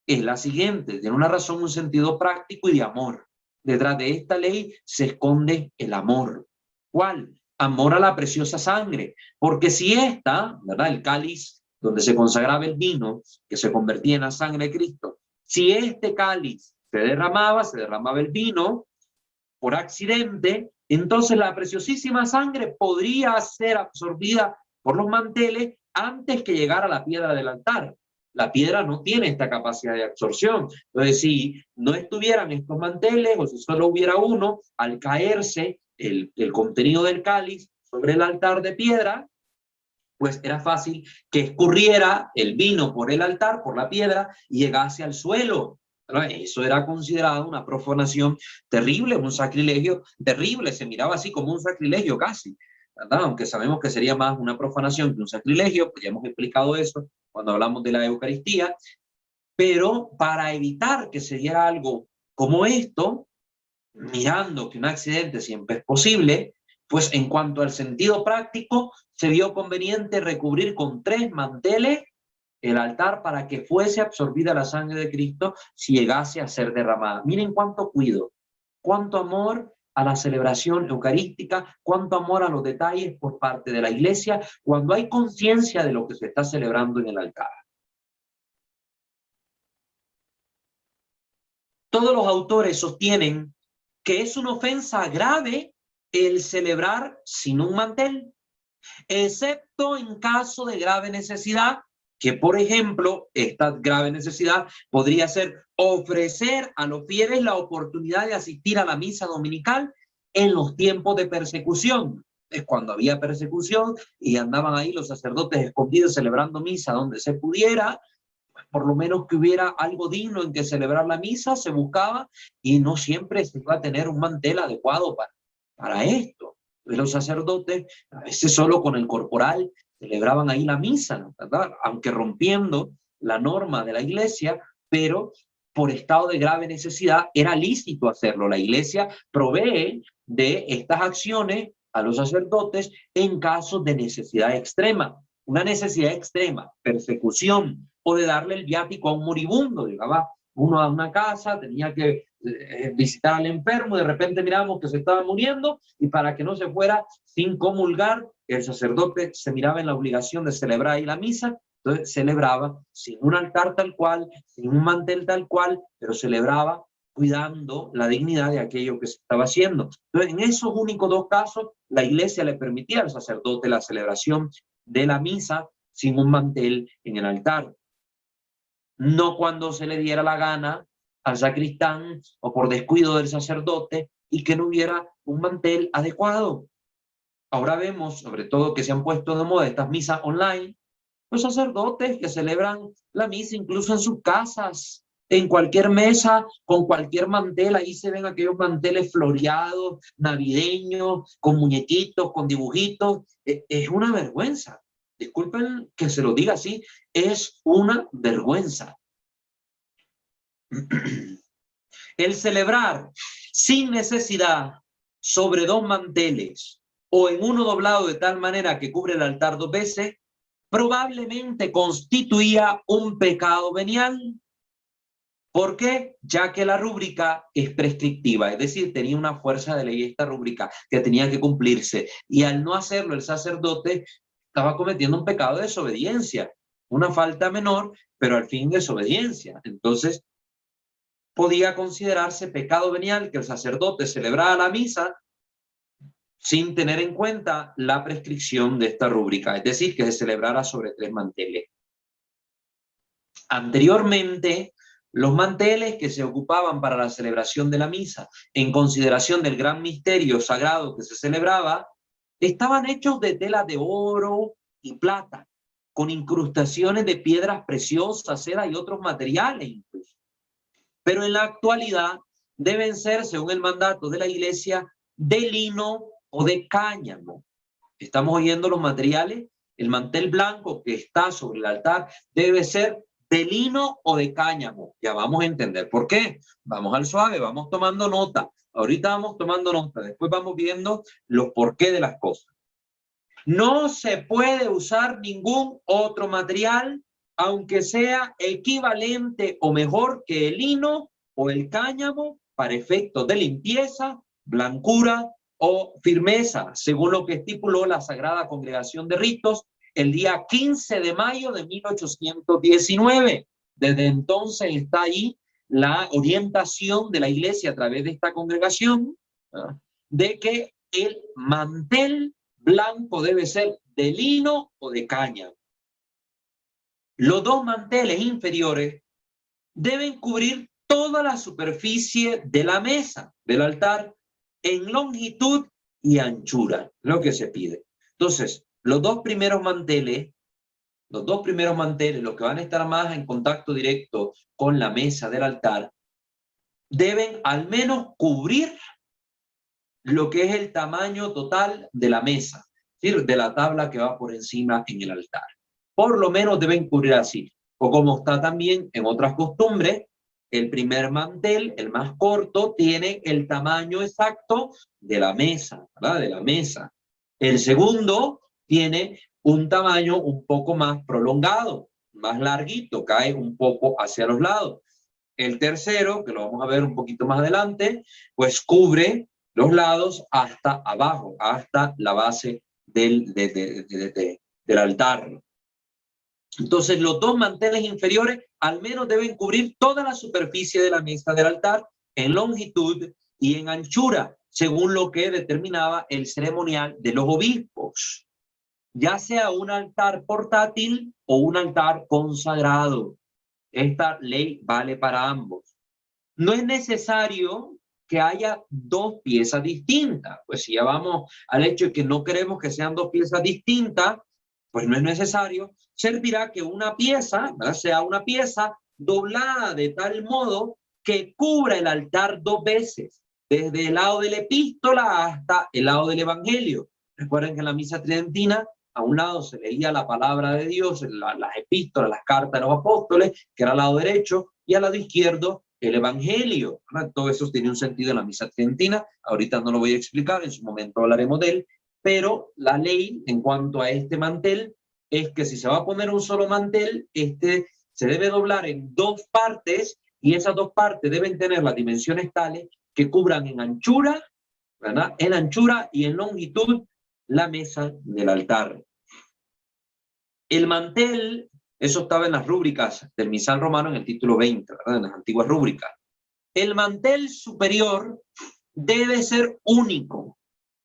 es la siguiente, tiene una razón, un sentido práctico y de amor. Detrás de esta ley se esconde el amor. ¿Cuál? Amor a la preciosa sangre. Porque si ¿verdad? El cáliz donde se consagraba el vino, que se convertía en la sangre de Cristo, si este cáliz se derramaba el vino por accidente, entonces la preciosísima sangre podría ser absorbida por los manteles antes que llegara la piedra del altar. La piedra no tiene esta capacidad de absorción. Entonces, si no estuvieran estos manteles, o si solo hubiera uno, al caerse el contenido del cáliz sobre el altar de piedra, pues era fácil que escurriera el vino por el altar, por la piedra, y llegase al suelo. Eso era considerado una profanación terrible, un sacrilegio terrible, se miraba así como un sacrilegio casi, ¿verdad? Aunque sabemos que sería más una profanación que un sacrilegio, pues ya hemos explicado eso cuando hablamos de la Eucaristía, pero para evitar que se diera algo como esto, mirando que un accidente siempre es posible, pues en cuanto al sentido práctico, se vio conveniente recubrir con 3 manteles el altar para que fuese absorbida la sangre de Cristo si llegase a ser derramada. Miren cuánto cuido, cuánto amor a la celebración eucarística, cuánto amor a los detalles por parte de la Iglesia cuando hay conciencia de lo que se está celebrando en el altar. Todos los autores sostienen que es una ofensa grave el celebrar sin un mantel, excepto en caso de grave necesidad, que por ejemplo, esta grave necesidad podría ser ofrecer a los fieles la oportunidad de asistir a la misa dominical en los tiempos de persecución. Es cuando había persecución y andaban ahí los sacerdotes escondidos celebrando misa donde se pudiera, por lo menos que hubiera algo digno en que celebrar la misa, se buscaba, y no siempre se iba a tener un mantel adecuado para esto. Los sacerdotes, a veces solo con el corporal, celebraban ahí la misa, ¿verdad? Aunque rompiendo la norma de la Iglesia, pero por estado de grave necesidad era lícito hacerlo. La Iglesia provee de estas acciones a los sacerdotes en casos de necesidad extrema. Una necesidad extrema, persecución, o de darle el viático a un moribundo. Llegaba uno a una casa, tenía que visitar al enfermo, de repente miramos que se estaba muriendo, y para que no se fuera sin comulgar, el sacerdote se miraba en la obligación de celebrar ahí la misa. Entonces celebraba sin un altar tal cual, sin un mantel tal cual, pero celebraba cuidando la dignidad de aquello que se estaba haciendo. Entonces, en esos únicos 2 casos, la Iglesia le permitía al sacerdote la celebración de la misa sin un mantel en el altar. No cuando se le diera la gana al sacristán o por descuido del sacerdote y que no hubiera un mantel adecuado. Ahora vemos, sobre todo, que se han puesto de moda estas misas online, los sacerdotes que celebran la misa incluso en sus casas, en cualquier mesa, con cualquier mantel. Ahí se ven aquellos manteles floreados, navideños, con muñequitos, con dibujitos. Es una vergüenza. Disculpen que se lo diga así, es una vergüenza. El celebrar sin necesidad sobre 2 manteles o en uno doblado de tal manera que cubre el altar 2 veces, probablemente constituía un pecado venial. ¿Por qué? Ya que la rúbrica es prescriptiva, es decir, tenía una fuerza de ley esta rúbrica que tenía que cumplirse, y al no hacerlo el sacerdote estaba cometiendo un pecado de desobediencia, una falta menor, pero al fin desobediencia. Entonces, podía considerarse pecado venial que el sacerdote celebrara la misa sin tener en cuenta la prescripción de esta rúbrica, es decir, que se celebrara sobre 3 manteles. Anteriormente, los manteles que se ocupaban para la celebración de la misa, en consideración del gran misterio sagrado que se celebraba, estaban hechos de tela de oro y plata, con incrustaciones de piedras preciosas, seda y otros materiales incluso. Pero en la actualidad deben ser, según el mandato de la Iglesia, de lino o de cáñamo. Estamos oyendo los materiales. El mantel blanco que está sobre el altar debe ser de lino o de cáñamo. Ya vamos a entender por qué. Vamos al suave, vamos tomando nota. Ahorita vamos tomando nota, después vamos viendo los porqué de las cosas. No se puede usar ningún otro material, aunque sea equivalente o mejor que el lino o el cáñamo, para efectos de limpieza, blancura o firmeza, según lo que estipuló la Sagrada Congregación de Ritos el día 15 de mayo de 1819. Desde entonces está ahí la orientación de la Iglesia a través de esta congregación, de que el mantel blanco debe ser de lino o de cáñamo. Los dos manteles inferiores deben cubrir toda la superficie de la mesa, del altar, en longitud y anchura, lo que se pide. Entonces, los dos primeros manteles, los que van a estar más en contacto directo con la mesa del altar, deben al menos cubrir lo que es el tamaño total de la mesa, es decir, de la tabla que va por encima en el altar. Por lo menos deben cubrir así. O como está también en otras costumbres, el primer mantel, el más corto, tiene el tamaño exacto de la mesa, ¿verdad? De la mesa. El segundo tiene un tamaño un poco más prolongado, más larguito, cae un poco hacia los lados. El tercero, que lo vamos a ver un poquito más adelante, pues cubre los lados hasta abajo, hasta la base del altar. Entonces, los dos manteles inferiores al menos deben cubrir toda la superficie de la mesa del altar en longitud y en anchura, según lo que determinaba el ceremonial de los obispos, ya sea un altar portátil o un altar consagrado. Esta ley vale para ambos. No es necesario que haya dos piezas distintas. Pues si ya vamos al hecho de que no queremos que sean dos piezas distintas, pues no es necesario. Servirá que una pieza, ¿verdad?, sea una pieza doblada de tal modo que cubra el altar dos veces, desde el lado de la epístola hasta el lado del evangelio. Recuerden que en la misa tridentina, a un lado se leía la palabra de Dios, las epístolas, las cartas de los apóstoles, que era al lado derecho, y al lado izquierdo el evangelio. Todo eso tiene un sentido en la misa tridentina. Ahorita no lo voy a explicar, en su momento hablaremos de él, pero la ley en cuanto a este mantel es que si se va a poner un solo mantel, se debe doblar en dos partes, y esas dos partes deben tener las dimensiones tales que cubran en anchura, ¿verdad?, en anchura y en longitud la mesa del altar. El mantel, eso estaba en las rúbricas del misal romano en el título 20, ¿verdad?, en las antiguas rúbricas. El mantel superior debe ser único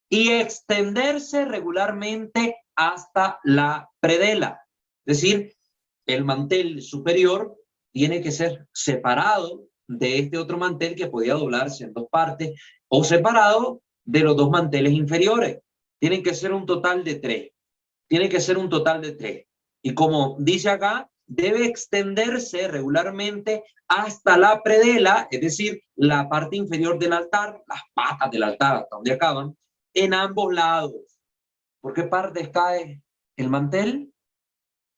y extenderse regularmente hasta la predela. Es decir, el mantel superior tiene que ser separado de este otro mantel que podía doblarse en dos partes, o separado de los dos manteles inferiores. Tienen que ser un total de tres. Tiene que ser un total de tres. Y como dice acá, debe extenderse regularmente hasta la predela, es decir, la parte inferior del altar, las patas del altar hasta donde acaban, en ambos lados. ¿Por qué partes cae el mantel?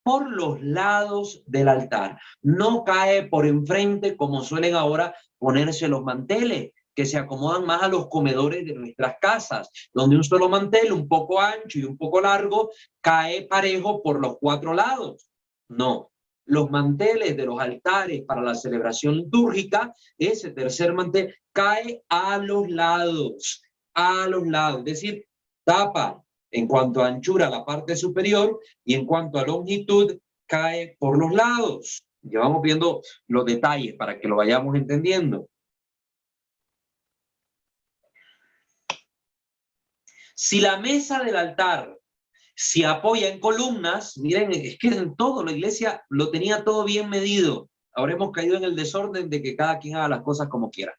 Por los lados del altar. No cae por enfrente como suelen ahora ponerse los manteles, que se acomodan más a los comedores de nuestras casas, donde un solo mantel, un poco ancho y un poco largo, cae parejo por los cuatro lados. No, los manteles de los altares para la celebración litúrgica, ese tercer mantel cae a los lados, es decir, tapa en cuanto a anchura la parte superior y en cuanto a longitud cae por los lados. Ya vamos viendo los detalles para que lo vayamos entendiendo. Si la mesa del altar se apoya en columnas, miren, es que en todo la iglesia lo tenía todo bien medido. Ahora hemos caído en el desorden de que cada quien haga las cosas como quiera.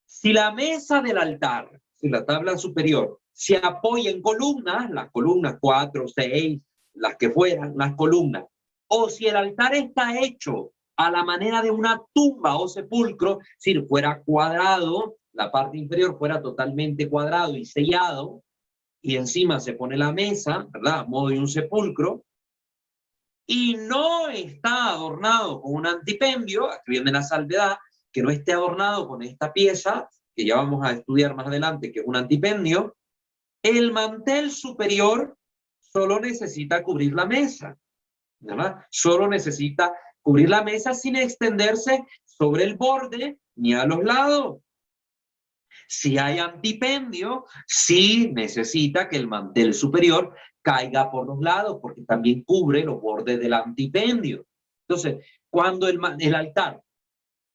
Si la mesa del altar, si la tabla superior, se apoya en columnas, las columnas 4, 6, las que fueran, las columnas, o si el altar está hecho a la manera de una tumba o sepulcro, si fuera cuadrado, la parte inferior fuera totalmente cuadrado y sellado, y encima se pone la mesa, ¿verdad?, a modo de un sepulcro, y no está adornado con un antipendio, aquí viene la salvedad, que no esté adornado con esta pieza, que ya vamos a estudiar más adelante, que es un antipendio, el mantel superior solo necesita cubrir la mesa, ¿verdad? Solo necesita cubrir la mesa sin extenderse sobre el borde ni a los lados. Si hay antipendio, sí necesita que el mantel superior caiga por los lados, porque también cubre los bordes del antipendio. Entonces, cuando el altar,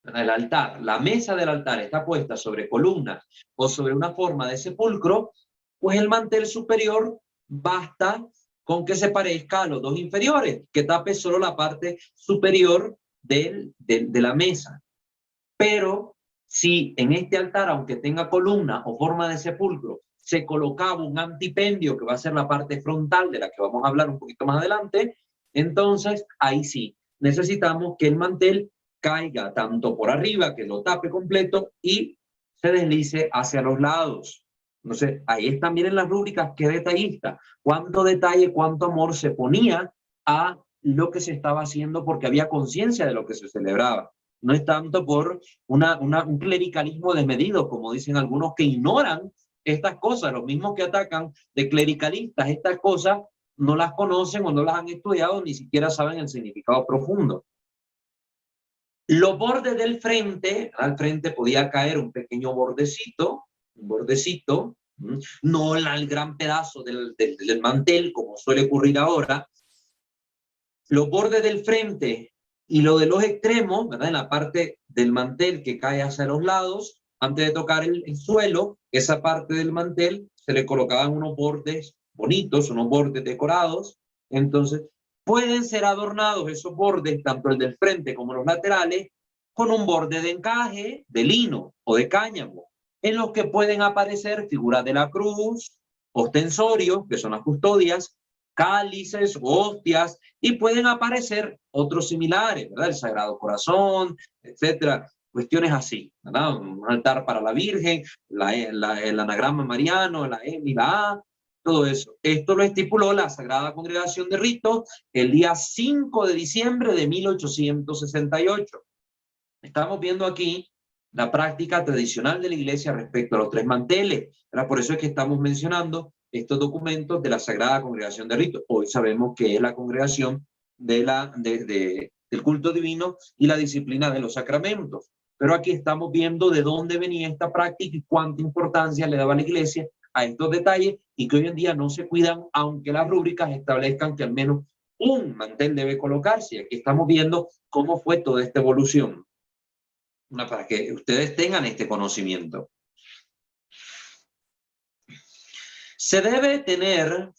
la mesa del altar está puesta sobre columnas o sobre una forma de sepulcro, pues el mantel superior basta con que se parezca a los dos inferiores, que tape solo la parte superior de la mesa. Pero si en este altar, aunque tenga columna o forma de sepulcro, se colocaba un antipendio, que va a ser la parte frontal de la que vamos a hablar un poquito más adelante, entonces ahí sí, necesitamos que el mantel caiga tanto por arriba, que lo tape completo, y se deslice hacia los lados. Entonces, ahí están, miren las rúbricas, qué detallista, cuánto detalle, cuánto amor se ponía a lo que se estaba haciendo, porque había conciencia de lo que se celebraba. No es tanto por un clericalismo desmedido, como dicen algunos que ignoran estas cosas, los mismos que atacan de clericalistas, estas cosas no las conocen o no las han estudiado, ni siquiera saben el significado profundo. Los bordes del frente, al frente podía caer un pequeño bordecito, no el gran pedazo del mantel, como suele ocurrir ahora. Los bordes del frente y lo de los extremos, ¿verdad? En la parte del mantel que cae hacia los lados, antes de tocar el suelo, esa parte del mantel se le colocaban unos bordes bonitos, unos bordes decorados. Entonces, pueden ser adornados esos bordes, tanto el del frente como los laterales, con un borde de encaje, de lino o de cáñamo, en los que pueden aparecer figuras de la cruz, ostensorios, que son las custodias, cálices, hostias, y pueden aparecer otros similares, ¿verdad? El Sagrado Corazón, etcétera, cuestiones así, ¿verdad? Un altar para la Virgen, el anagrama mariano, la M y la A, todo eso. Esto lo estipuló la Sagrada Congregación de Ritos el día 5 de diciembre de 1868. Estamos viendo aquí la práctica tradicional de la Iglesia respecto a los tres manteles. ¿Verdad? Por eso es que estamos mencionando estos documentos de la Sagrada Congregación de Ritos. Hoy sabemos que es la congregación del culto divino y la disciplina de los sacramentos. Pero aquí estamos viendo de dónde venía esta práctica y cuánta importancia le daba la Iglesia a estos detalles, y que hoy en día no se cuidan, aunque las rúbricas establezcan que al menos un mantel debe colocarse. Y aquí estamos viendo cómo fue toda esta evolución. Para que ustedes tengan este conocimiento. Se debe tener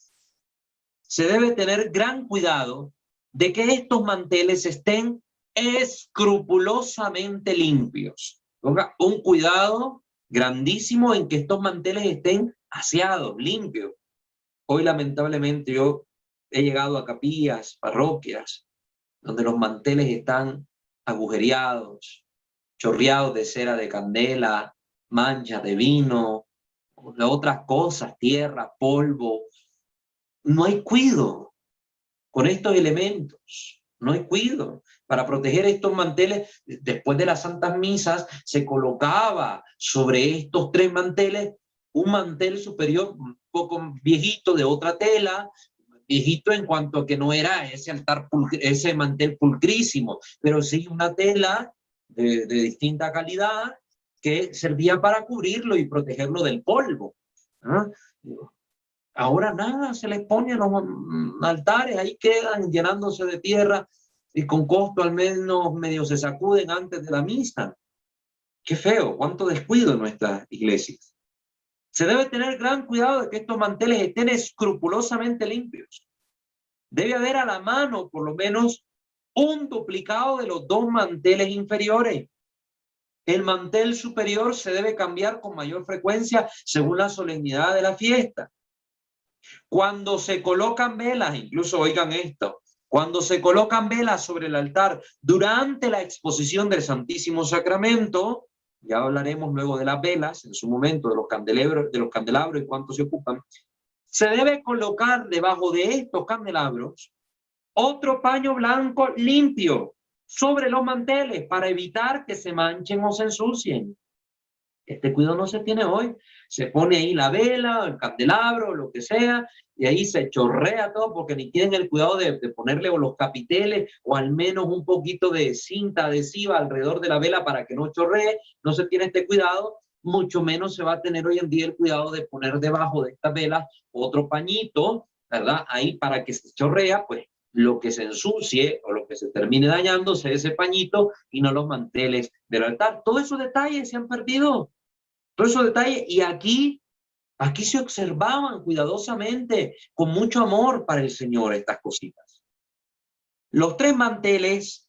gran cuidado de que estos manteles estén escrupulosamente limpios. Un cuidado grandísimo en que estos manteles estén aseados, limpios. Hoy lamentablemente yo he llegado a capillas, parroquias, donde los manteles están agujereados, chorreados de cera de candela, manchas de vino, de otras cosas, tierra, polvo. No hay cuidado con estos elementos, no hay cuidado. Para proteger estos manteles, después de las santas misas, se colocaba sobre estos tres manteles un mantel superior un poco viejito de otra tela, viejito en cuanto a que no era ese mantel pulcrísimo, pero sí una tela de distinta calidad que servía para cubrirlo y protegerlo del polvo. ¿Ah? Ahora nada, se les pone a los altares, ahí quedan llenándose de tierra y con costo al menos medio se sacuden antes de la misa. Qué feo, cuánto descuido en nuestras iglesias. Se debe tener gran cuidado de que estos manteles estén escrupulosamente limpios. Debe haber a la mano por lo menos un duplicado de los dos manteles inferiores. El mantel superior se debe cambiar con mayor frecuencia según la solemnidad de la fiesta. Cuando se colocan velas, incluso oigan esto, cuando se colocan velas sobre el altar durante la exposición del Santísimo Sacramento, ya hablaremos luego de las velas, en su momento de los candelabros y cuánto se ocupan, se debe colocar debajo de estos candelabros otro paño blanco limpio sobre los manteles para evitar que se manchen o se ensucien. Este cuidado no se tiene hoy. Se pone ahí la vela, el candelabro, lo que sea, y ahí se chorrea todo porque ni tienen el cuidado de ponerle o los capiteles o al menos un poquito de cinta adhesiva alrededor de la vela para que no chorree. No se tiene este cuidado, mucho menos se va a tener hoy en día el cuidado de poner debajo de estas velas otro pañito, ¿verdad? Ahí para que se chorrea, pues lo que se ensucie o lo que se termine dañándose ese pañito y no los manteles del altar. Todos esos detalles se han perdido. Todos esos detalles, y aquí Aquí se observaban cuidadosamente, con mucho amor para el Señor, estas cositas. Los 3 manteles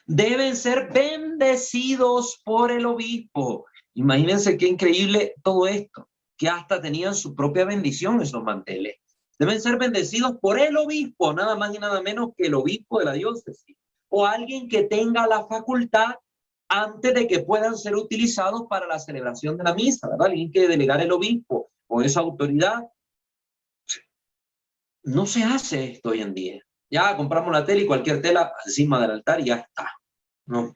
deben ser bendecidos por el obispo. Imagínense qué increíble todo esto, que hasta tenían su propia bendición esos manteles. Deben ser bendecidos por el obispo, nada más y nada menos que el obispo de la diócesis, o alguien que tenga la facultad antes de que puedan ser utilizados para la celebración de la misa, ¿verdad? Alguien que delegar el obispo o esa autoridad. No se hace esto hoy en día. Ya compramos la tela y cualquier tela encima del altar y ya está. No.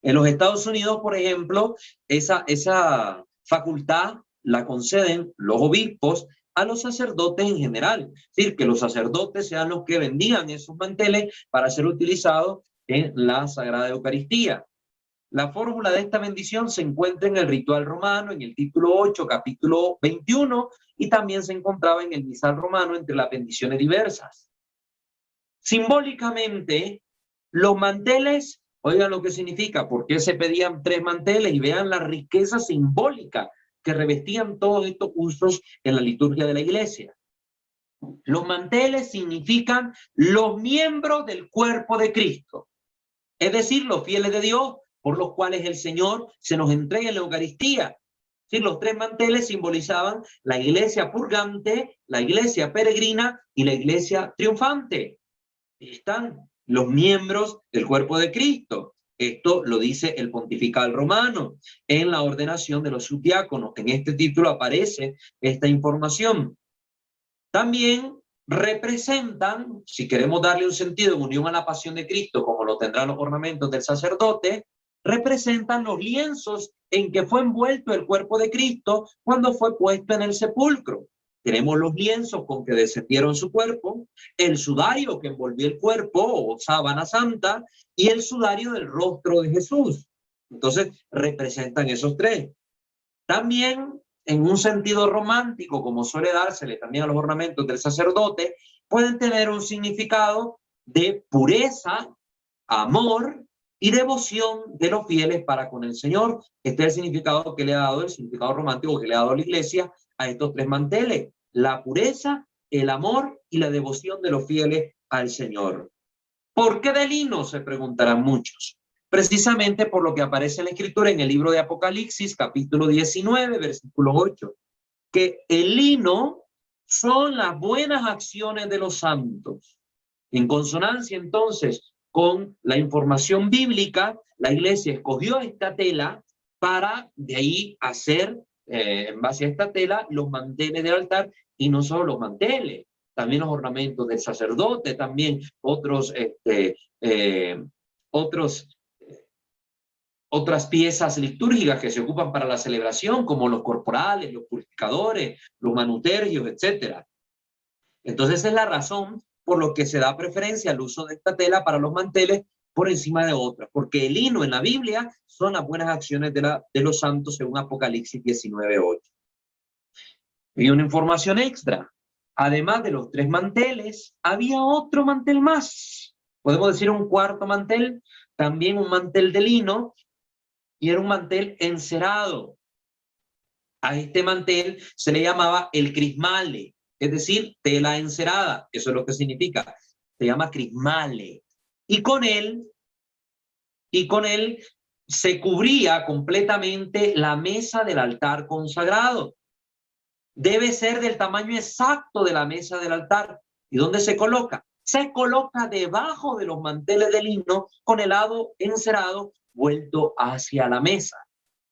En los Estados Unidos, por ejemplo, esa facultad la conceden los obispos a los sacerdotes en general. Es decir, que los sacerdotes sean los que bendigan esos manteles para ser utilizados en la Sagrada Eucaristía. La fórmula de esta bendición se encuentra en el ritual romano, en el título 8, capítulo 21, y también se encontraba en el misal romano entre las bendiciones diversas. Simbólicamente, los manteles, oigan lo que significa, por qué se pedían 3 manteles, y vean la riqueza simbólica que revestían todos estos usos en la liturgia de la iglesia. Los manteles significan los miembros del cuerpo de Cristo, es decir, los fieles de Dios, por los cuales el Señor se nos entrega en la Eucaristía. Sí, los 3 manteles simbolizaban la iglesia purgante, la iglesia peregrina y la iglesia triunfante. Están los miembros del cuerpo de Cristo. Esto lo dice el pontifical romano en la ordenación de los subdiáconos. En este título aparece esta información. También representan, si queremos darle un sentido en unión a la pasión de Cristo, como lo tendrán los ornamentos del sacerdote, representan los lienzos en que fue envuelto el cuerpo de Cristo cuando fue puesto en el sepulcro. Tenemos los lienzos con que descendieron su cuerpo, el sudario que envolvió el cuerpo o sábana santa y el sudario del rostro de Jesús. Entonces representan esos 3. También en un sentido romántico, como suele dársele también a los ornamentos del sacerdote, pueden tener un significado de pureza, amor y devoción de los fieles para con el Señor. Este es el significado que le ha dado, el significado romántico que le ha dado la iglesia a estos 3 manteles: la pureza, el amor y la devoción de los fieles al Señor. ¿Por qué de lino?, se preguntarán muchos. Precisamente por lo que aparece en la Escritura en el libro de Apocalipsis, capítulo 19, versículo 8, que el lino son las buenas acciones de los santos. En consonancia, entonces, con la información bíblica, la iglesia escogió esta tela para de ahí hacer, en base a esta tela, los manteles del altar, y no solo los manteles, también los ornamentos del sacerdote, también otras piezas litúrgicas que se ocupan para la celebración, como los corporales, los purificadores, los manutergios, etc. Entonces esa es la razón por lo que se da preferencia al uso de esta tela para los manteles por encima de otras, porque el lino en la Biblia son las buenas acciones de los santos según Apocalipsis 19:8. Y una información extra: además de los 3 manteles, había otro mantel más. Podemos decir un cuarto mantel, también un mantel de lino, y era un mantel encerado. A este mantel se le llamaba el crismale, es decir, tela encerada. Eso es lo que significa. Se llama crismale. Y con él se cubría completamente la mesa del altar consagrado. Debe ser del tamaño exacto de la mesa del altar. ¿Y dónde se coloca? Se coloca debajo de los manteles de lino con el lado encerado vuelto hacia la mesa.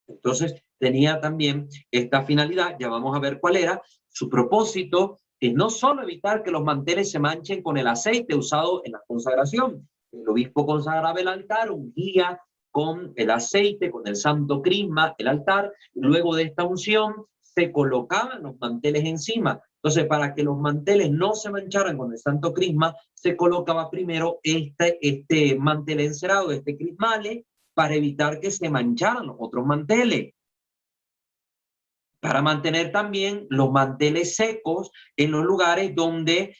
Entonces tenía también esta finalidad, ya vamos a ver cuál era. Su propósito es no solo evitar que los manteles se manchen con el aceite usado en la consagración. El obispo consagraba el altar, ungía con el aceite, con el santo crisma, el altar. Luego de esta unción se colocaban los manteles encima. Entonces, para que los manteles no se mancharan con el santo crisma, se colocaba primero este mantel encerado, este crismale, para evitar que se mancharan los otros manteles. Para mantener también los manteles secos en los lugares donde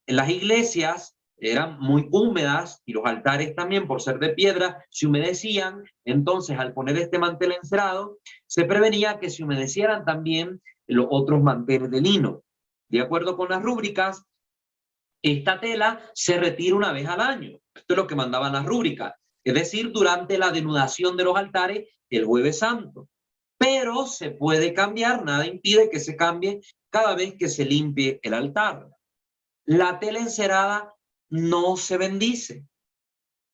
las iglesias eran muy húmedas y los altares también, por ser de piedra, se humedecían. Entonces, al poner este mantel encerado, se prevenía que se humedecieran también los otros manteles de lino. De acuerdo con las rúbricas, esta tela se retira una vez al año. Esto es lo que mandaban las rúbricas, es decir, durante la denudación de los altares el Jueves Santo. Pero se puede cambiar, nada impide que se cambie cada vez que se limpie el altar. La tela encerada no se bendice.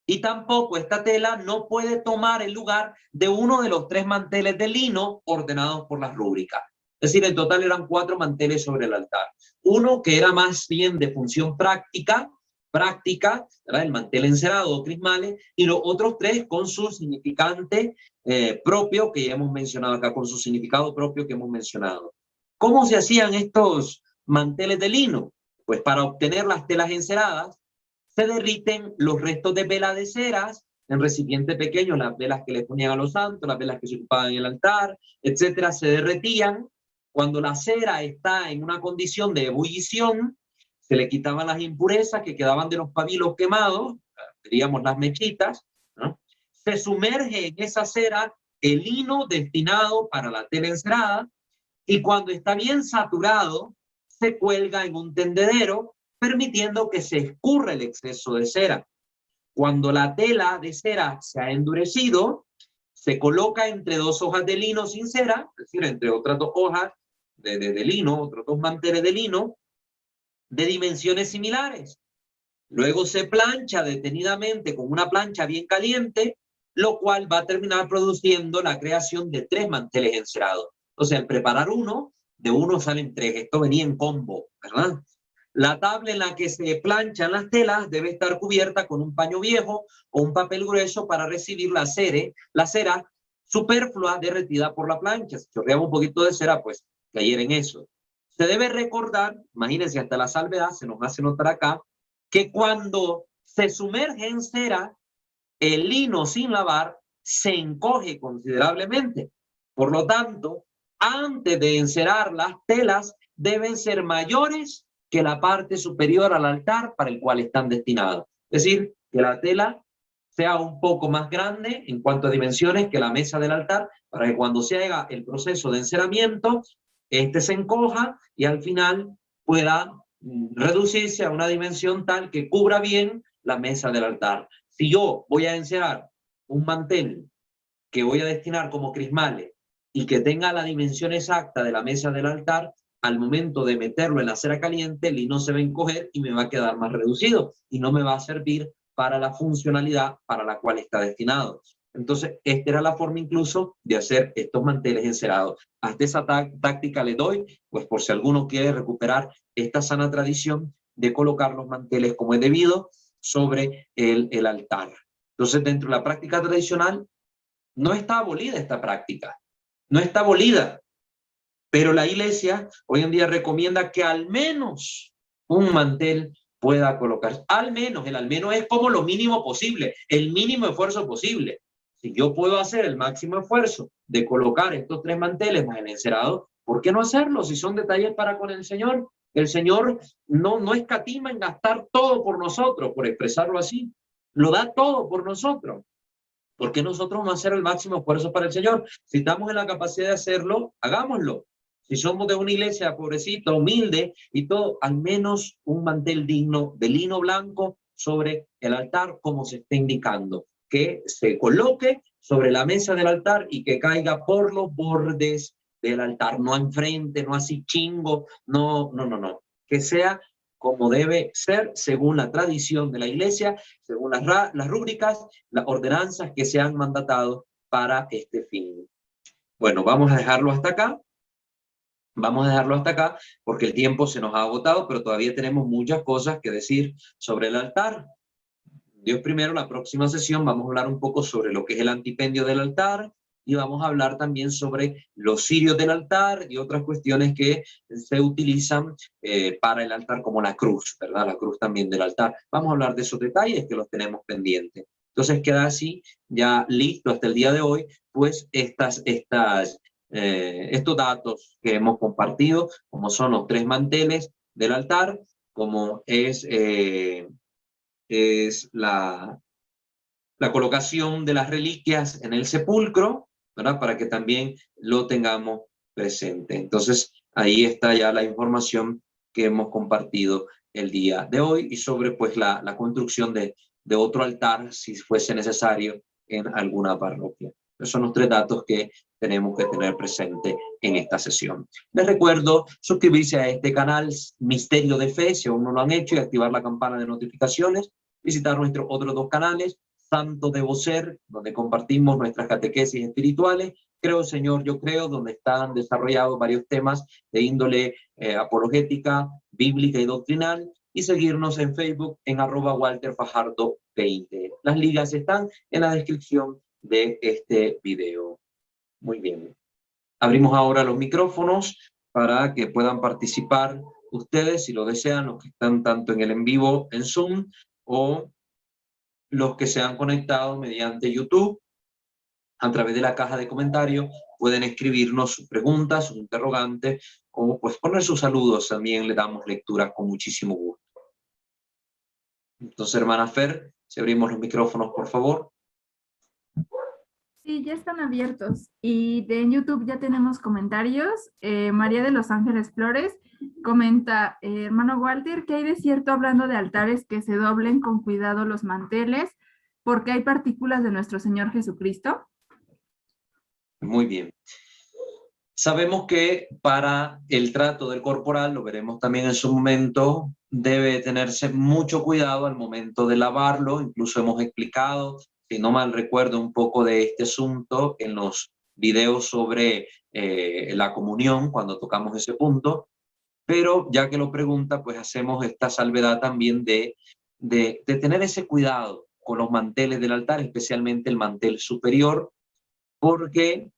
Y tampoco esta tela no puede tomar el lugar de uno de los 3 manteles de lino ordenados por las rúbricas. Es decir, en total eran 4 manteles sobre el altar. Uno que era más bien de función práctica, ¿verdad? El mantel encerado o crismales, y los otros 3 con su significante propio que ya hemos mencionado acá, con su significado propio que hemos mencionado. ¿Cómo se hacían estos manteles de lino? Pues para obtener las telas enceradas, se derriten los restos de velas de ceras en recipientes pequeños, las velas que le ponían a los santos, las velas que se ocupaban en el altar, etcétera, se derretían. Cuando la cera está en una condición de ebullición, se le quitaban las impurezas que quedaban de los pabilos quemados, diríamos las mechitas, ¿no? Se sumerge en esa cera el lino destinado para la tela encerada, y cuando está bien saturado, se cuelga en un tendedero, permitiendo que se escurra el exceso de cera. Cuando la tela de cera se ha endurecido, se coloca entre 2 hojas de lino sin cera, es decir, entre otras 2 hojas de lino, otros 2 manteles de lino, de dimensiones similares. Luego se plancha detenidamente con una plancha bien caliente, lo cual va a terminar produciendo la creación de 3 manteles encerados. O sea, al preparar uno, de uno salen 3. Esto venía en combo, ¿verdad? La tabla en la que se planchan las telas debe estar cubierta con un paño viejo o un papel grueso para recibir la cera superflua derretida por la plancha. Si chorreaba un poquito de cera, pues cayera en eso. Se debe recordar, imagínense, hasta la salvedad, se nos hace notar acá, que cuando se sumerge en cera, el lino sin lavar se encoge considerablemente. Por lo tanto, antes de encerar las telas, deben ser mayores que la parte superior al altar para el cual están destinadas. Es decir, que la tela sea un poco más grande en cuanto a dimensiones que la mesa del altar, para que cuando se haga el proceso de enceramiento, este se encoja y al final pueda reducirse a una dimensión tal que cubra bien la mesa del altar. Si yo voy a encerar un mantel que voy a destinar como crismales y que tenga la dimensión exacta de la mesa del altar, al momento de meterlo en la cera caliente, el lino se va a encoger y me va a quedar más reducido y no me va a servir para la funcionalidad para la cual está destinado. Entonces, esta era la forma incluso de hacer estos manteles encerados. Hasta esa táctica le doy, pues por si alguno quiere recuperar esta sana tradición de colocar los manteles como es debido sobre el altar. Entonces, dentro de la práctica tradicional, no está abolida esta práctica, no está abolida, pero la iglesia hoy en día recomienda que al menos un mantel pueda colocarse. Al menos, el al menos es como lo mínimo posible, el mínimo esfuerzo posible. Si yo puedo hacer el máximo esfuerzo de colocar estos 3 manteles más el encerado, ¿por qué no hacerlo? Si son detalles para con el Señor no escatima en gastar todo por nosotros, por expresarlo así. Lo da todo por nosotros. ¿Por qué nosotros no hacer el máximo esfuerzo para el Señor? Si estamos en la capacidad de hacerlo, hagámoslo. Si somos de una iglesia pobrecita, humilde y todo, al menos un mantel digno de lino blanco sobre el altar, como se está indicando. Que se coloque sobre la mesa del altar y que caiga por los bordes del altar, no enfrente, no así chingo, no. Que sea como debe ser según la tradición de la iglesia, según las rúbricas, las ordenanzas que se han mandatado para este fin. Bueno, vamos a dejarlo hasta acá. Vamos a dejarlo hasta acá porque el tiempo se nos ha agotado, pero todavía tenemos muchas cosas que decir sobre el altar. Dios primero, la próxima sesión vamos a hablar un poco sobre lo que es el antipendio del altar y vamos a hablar también sobre los cirios del altar y otras cuestiones que se utilizan para el altar, como la cruz, ¿verdad? La cruz también del altar. Vamos a hablar de esos detalles que los tenemos pendientes. Entonces queda así ya listo hasta el día de hoy, pues estos datos que hemos compartido, como son los 3 manteles del altar, como es es la colocación de las reliquias en el sepulcro, ¿verdad? Para que también lo tengamos presente. Entonces, ahí está ya la información que hemos compartido el día de hoy y sobre pues la construcción de otro altar si fuese necesario en alguna parroquia. Esos son los 3 datos que tenemos que tener presente en esta sesión. Les recuerdo suscribirse a este canal Misterio de Fe, si aún no lo han hecho, y activar la campana de notificaciones. Visitar nuestros otros 2 canales, Santo Debo Ser, donde compartimos nuestras catequesis espirituales, Creo Señor, Yo Creo, donde están desarrollados varios temas de índole apologética, bíblica y doctrinal, y seguirnos en Facebook en @WalterFajardo20. Las ligas están en la descripción de este video. Muy bien. Abrimos ahora los micrófonos para que puedan participar ustedes, si lo desean, los que están tanto en el en vivo en Zoom o los que se han conectado mediante YouTube. A través de la caja de comentarios pueden escribirnos sus preguntas, sus interrogantes, o pues poner sus saludos. También le damos lectura con muchísimo gusto. Entonces, hermana Fer, si abrimos los micrófonos, por favor. Sí, ya están abiertos. Y en YouTube ya tenemos comentarios. María de los Ángeles Flores comenta, hermano Walter, ¿qué hay de cierto hablando de altares que se doblen con cuidado los manteles porque hay partículas de nuestro Señor Jesucristo? Muy bien. Sabemos que para el trato del corporal, lo veremos también en su momento, debe tenerse mucho cuidado al momento de lavarlo. Incluso hemos explicado, si no mal recuerdo, un poco de este asunto en los videos sobre la comunión, cuando tocamos ese punto. Pero ya que lo pregunta, pues hacemos esta salvedad también de tener ese cuidado con los manteles del altar, especialmente el mantel superior, porque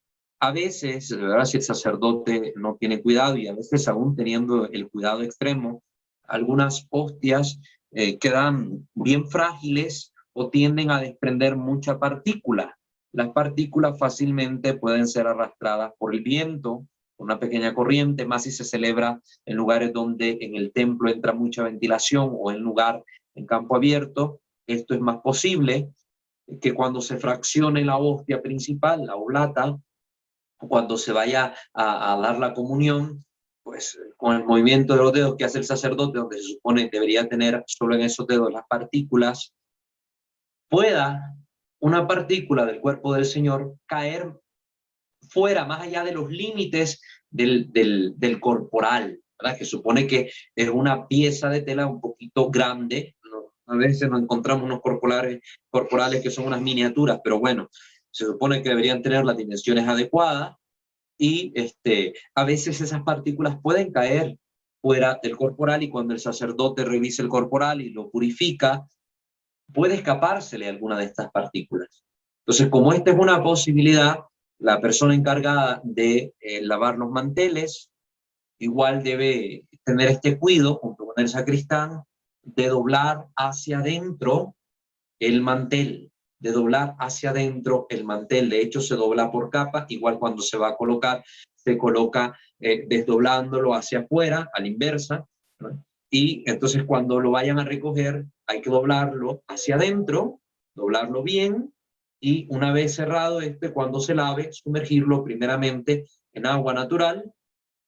a veces, ¿verdad?, si el sacerdote no tiene cuidado, y a veces aún teniendo el cuidado extremo, algunas hostias quedan bien frágiles o tienden a desprender mucha partícula. Las partículas fácilmente pueden ser arrastradas por el viento, una pequeña corriente, más si se celebra en lugares donde en el templo entra mucha ventilación o en lugar en campo abierto. Esto es más posible que cuando se fraccione la hostia principal, la oblata, cuando se vaya a dar la comunión, pues con el movimiento de los dedos que hace el sacerdote, donde se supone que debería tener solo en esos dedos las partículas, pueda una partícula del cuerpo del Señor caer fuera, más allá de los límites del corporal, ¿verdad? Que supone que es una pieza de tela un poquito grande, ¿no? A veces nos encontramos unos corporales que son unas miniaturas, pero bueno, se supone que deberían tener las dimensiones adecuadas y a veces esas partículas pueden caer fuera del corporal, y cuando el sacerdote revise el corporal y lo purifica, puede escapársele alguna de estas partículas. Entonces, como esta es una posibilidad, la persona encargada de lavar los manteles igual debe tener este cuidado, junto con el sacristán, de doblar hacia adentro el mantel, de doblar hacia adentro el mantel. De hecho, se dobla por capas, igual cuando se va a colocar, se coloca desdoblándolo hacia afuera, a la inversa, ¿no? Y entonces cuando lo vayan a recoger, hay que doblarlo hacia adentro, doblarlo bien, y una vez cerrado cuando se lave, sumergirlo primeramente en agua natural,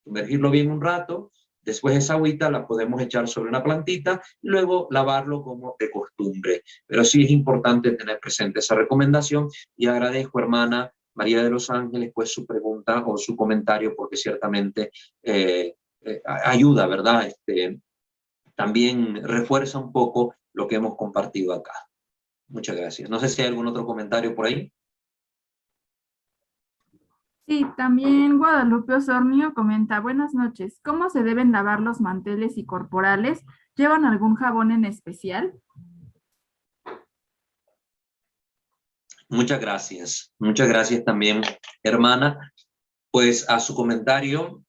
sumergirlo bien un rato. Después esa agüita la podemos echar sobre una plantita y luego lavarlo como de costumbre. Pero sí es importante tener presente esa recomendación, y agradezco, hermana María de los Ángeles, pues su pregunta o su comentario, porque ciertamente ayuda, ¿verdad? También refuerza un poco lo que hemos compartido acá. Muchas gracias. No sé si hay algún otro comentario por ahí. Sí, también Guadalupe Osornio comenta, buenas noches, ¿cómo se deben lavar los manteles y corporales? ¿Llevan algún jabón en especial? Muchas gracias también, hermana. Pues a su comentario,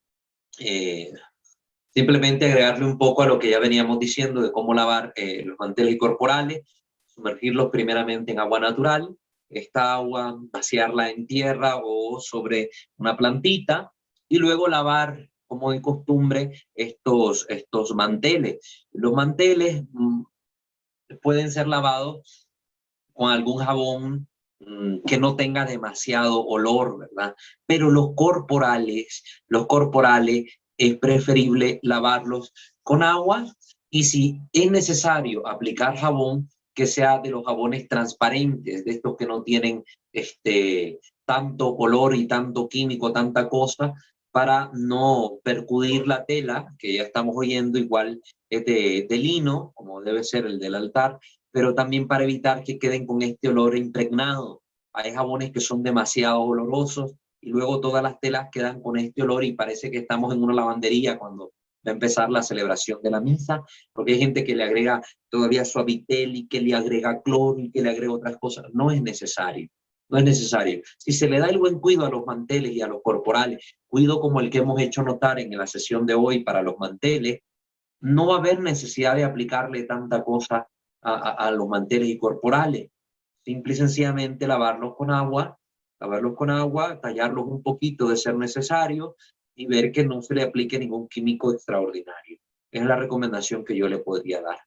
simplemente agregarle un poco a lo que ya veníamos diciendo de cómo lavar los manteles corporales, sumergirlos primeramente en agua natural, esta agua vaciarla en tierra o sobre una plantita, y luego lavar como de costumbre estos manteles. Los manteles pueden ser lavados con algún jabón que no tenga demasiado olor, ¿verdad? Pero los corporales es preferible lavarlos con agua, y si es necesario aplicar jabón, que sea de los jabones transparentes, de estos que no tienen tanto olor y tanto químico, tanta cosa, para no percudir la tela, que ya estamos oyendo, igual es de lino, como debe ser el del altar, pero también para evitar que queden con este olor impregnado. Hay jabones que son demasiado olorosos y luego todas las telas quedan con este olor y parece que estamos en una lavandería cuando va a empezar la celebración de la misa, porque hay gente que le agrega todavía suavitel y que le agrega cloro y que le agrega otras cosas. No es necesario. No es necesario. Si se le da el buen cuidado a los manteles y a los corporales, cuido como el que hemos hecho notar en la sesión de hoy para los manteles, no va a haber necesidad de aplicarle tanta cosa a los manteles y corporales. Simple y sencillamente lavarlos con agua, tallarlos un poquito de ser necesario y ver que no se le aplique ningún químico extraordinario. Es la recomendación que yo le podría dar.